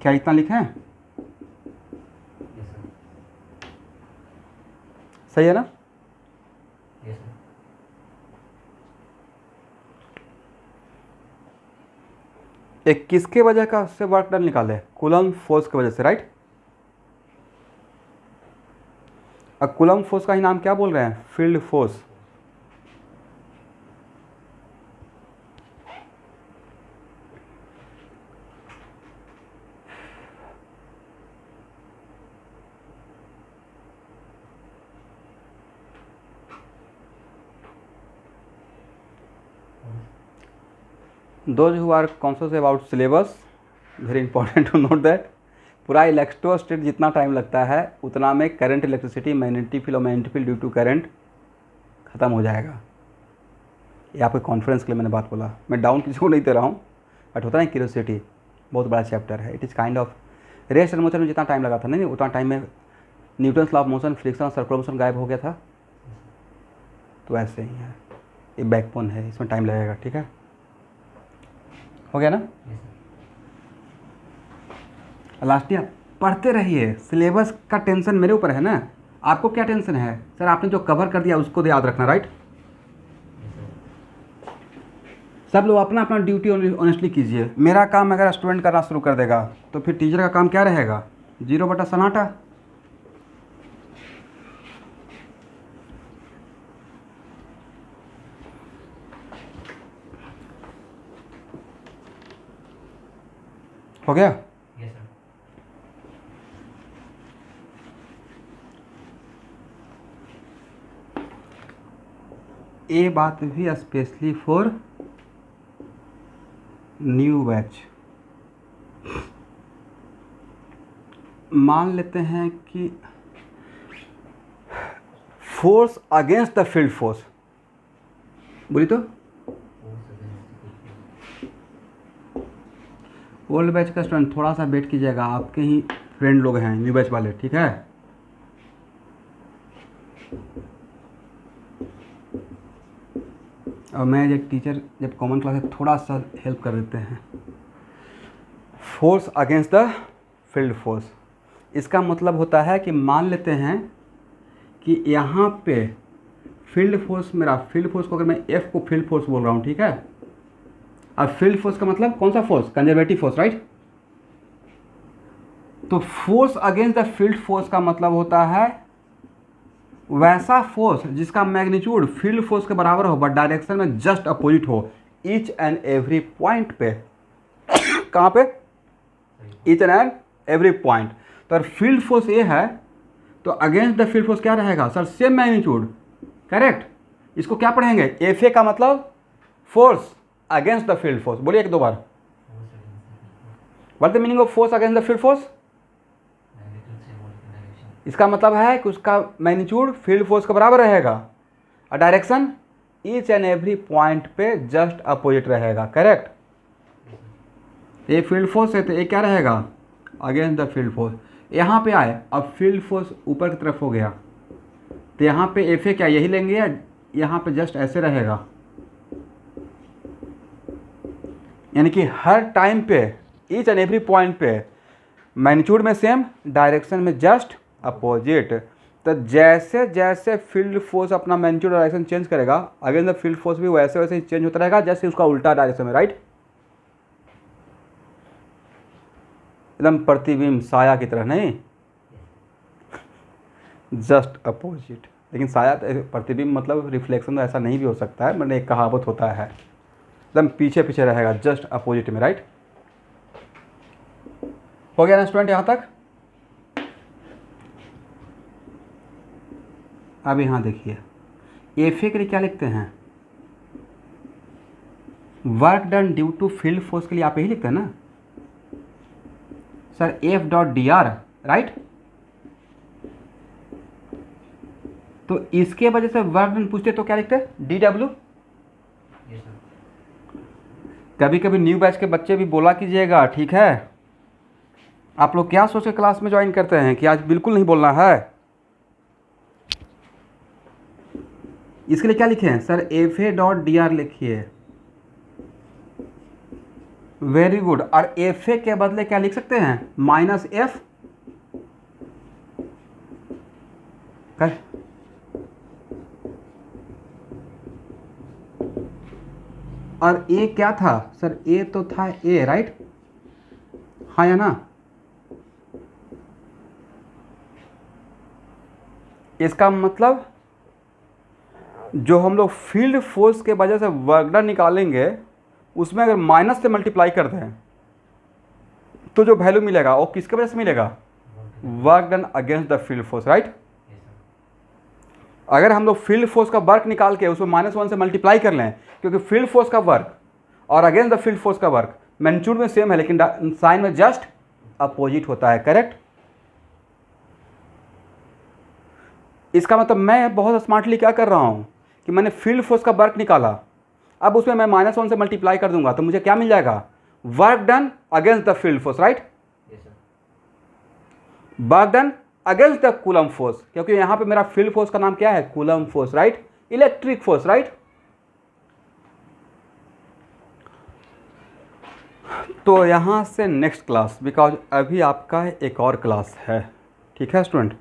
A: क्या इतना लिखें? सही है ना? एक किसके वजह का से वर्क डन निकाले? कूलम्ब फोर्स की वजह से, राइट। अब कूलम्ब फोर्स का ही नाम क्या बोल रहे हैं? Field force. Those who are conscious about syllabus, very important to note that पूरा इलेक्ट्रोस्टेट जितना टाइम लगता है उतना में करंट इलेक्ट्रिसिटी मैग्नेटिक फील्ड और magnetic field due to current ख़त्म हो जाएगा। ये आपके कॉन्फ्रेंस के लिए मैंने बात बोला, मैं डाउन किसी को नहीं दे रहा हूँ, बट होता है क्यूरियोसिटी, बहुत बड़ा चैप्टर है। It is kind of rest and motion में जितना टाइम लगा था नहीं उतना टाइम में Newton's law of motion, friction और सर्कुलर मोशन गायब हो गया था। तो ऐसे ही है, ये बैकबोन है, इसमें टाइम लगेगा, ठीक है, हो गया ना। लास्ट ईयर पढ़ते रहिए, सिलेबस का टेंशन मेरे ऊपर है ना, आपको क्या टेंशन है सर, आपने जो कवर कर दिया उसको याद रखना, राइट। सब लोग अपना अपना ड्यूटी ऑनेस्टली कीजिए। मेरा काम अगर स्टूडेंट करना शुरू कर देगा तो फिर टीचर का काम क्या रहेगा, 0 बटा सन्नाटा। हो गया।
B: Yes sir.
A: ये बात भी स्पेशली फॉर न्यू बैच। मान लेते हैं कि force against the field force, बोली तो ओल्ड बैच का स्टूडेंट थोड़ा सा वेट कीजिएगा, आपके ही फ्रेंड लोग हैं न्यू बैच वाले, ठीक है। और मैं एक टीचर जब कॉमन क्लास है थोड़ा सा हेल्प कर देते हैं। Force against the field force, इसका मतलब होता है कि मान लेते हैं कि यहाँ पे फील्ड फोर्स, मेरा फील्ड फोर्स को अगर मैं एफ को फील्ड फोर्स बोल रहा हूँ, ठीक है। अब फील्ड फोर्स का मतलब कौन सा फोर्स, कंजर्वेटिव फोर्स, राइट। तो force against the field force का मतलब होता है वैसा फोर्स जिसका मैग्नीट्यूड फील्ड फोर्स के बराबर हो बट डायरेक्शन में जस्ट अपोजिट हो, ईच एंड एवरी पॉइंट पे। कहाँ पे, ईच एंड एवरी पॉइंट। तो फील्ड फोर्स ये है तो अगेंस्ट द फील्ड फोर्स क्या रहेगा सर, सेम मैग्नीट्यूड, करेक्ट। इसको क्या पढ़ेंगे, एफ ए का मतलब force against the field force. बोलिए एक दो बार, what the meaning of force against the field force. इसका मतलब है कि उसका मैग्नीट्यूड फील्ड फोर्स के बराबर रहेगा और direction each and every point पे जस्ट अपोजिट रहेगा, करेक्ट। ये फील्ड फोर्स है तो ये क्या रहेगा, अगेंस्ट द फील्ड फोर्स। यहाँ पे आए, अब फील्ड फोर्स ऊपर की तरफ हो गया तो यहाँ पे एफ ए क्या यही लेंगे या यहाँ पे जस्ट ऐसे रहेगा, यानी कि हर टाइम पे ईच एंड एवरी पॉइंट पे मैग्नीट्यूड में सेम, डायरेक्शन में जस्ट अपोजिट। तो जैसे जैसे फील्ड फोर्स अपना मैग्नीट्यूड डायरेक्शन चेंज करेगा, अगेंस्ट द फील्ड फोर्स भी वैसे वैसे ही चेंज होता रहेगा जैसे उसका उल्टा डायरेक्शन में, राइट। एकदम प्रतिबिंब साया की तरह नहीं, जस्ट अपोजिट। लेकिन साया प्रतिबिंब मतलब रिफ्लेक्शन तो ऐसा नहीं भी हो सकता है, मतलब एक कहावत होता है, एकदम पीछे पीछे रहेगा जस्ट अपोजिट में, राइट। हो गया ना स्टूडेंट यहाँ तक। अब यहाँ देखिए, एफ ए के लिए क्या लिखते हैं, work done due to field force के लिए आप यही लिखते हैं ना sir, F dot D R, right. तो इसके वजह से वर्क डन पूछते तो क्या लिखते हैं, डी डब्ल्यू। कभी कभी न्यू बैच के बच्चे भी बोला कीजिएगा, ठीक है। आप लोग क्या सोच के क्लास में ज्वाइन करते हैं कि आज बिल्कुल नहीं बोलना है। इसके लिए क्या लिखे हैं sir, F A dot D are लिखिए, वेरी गुड। और एफ ए के बदले क्या लिख सकते हैं, माइनस एफ, और ए क्या था सर, ए तो था ए, राइट, हाँ या ना। इसका मतलब जो हम लोग फील्ड फोर्स के वजह से वर्क डन निकालेंगे उसमें अगर माइनस से मल्टीप्लाई करते हैं तो जो वैल्यू मिलेगा वो किसके वजह से मिलेगा, work done against the field force, right. अगर हम लोग फील्ड फोर्स का वर्क निकाल के उसमें -1 से मल्टीप्लाई कर लें, क्योंकि फील्ड फोर्स का वर्क और अगेंस्ट द फील्ड फोर्स का वर्क मैग्नीट्यूड में सेम है लेकिन साइन में जस्ट अपोजिट होता है, करेक्ट। इसका मतलब मैं बहुत स्मार्टली क्या कर रहा हूं कि मैंने फील्ड फोर्स का वर्क निकाला, अब उसमें मैं -1 से मल्टीप्लाई कर दूंगा तो मुझे क्या मिल जाएगा, work done against the field force, right. Work done against the coulomb force, क्योंकि यहाँ पे मेरा फील्ड फोर्स का नाम क्या है, coulomb force, right, electric force, right. तो यहाँ से नेक्स्ट क्लास, बिकॉज अभी आपका एक और क्लास है, ठीक है स्टूडेंट।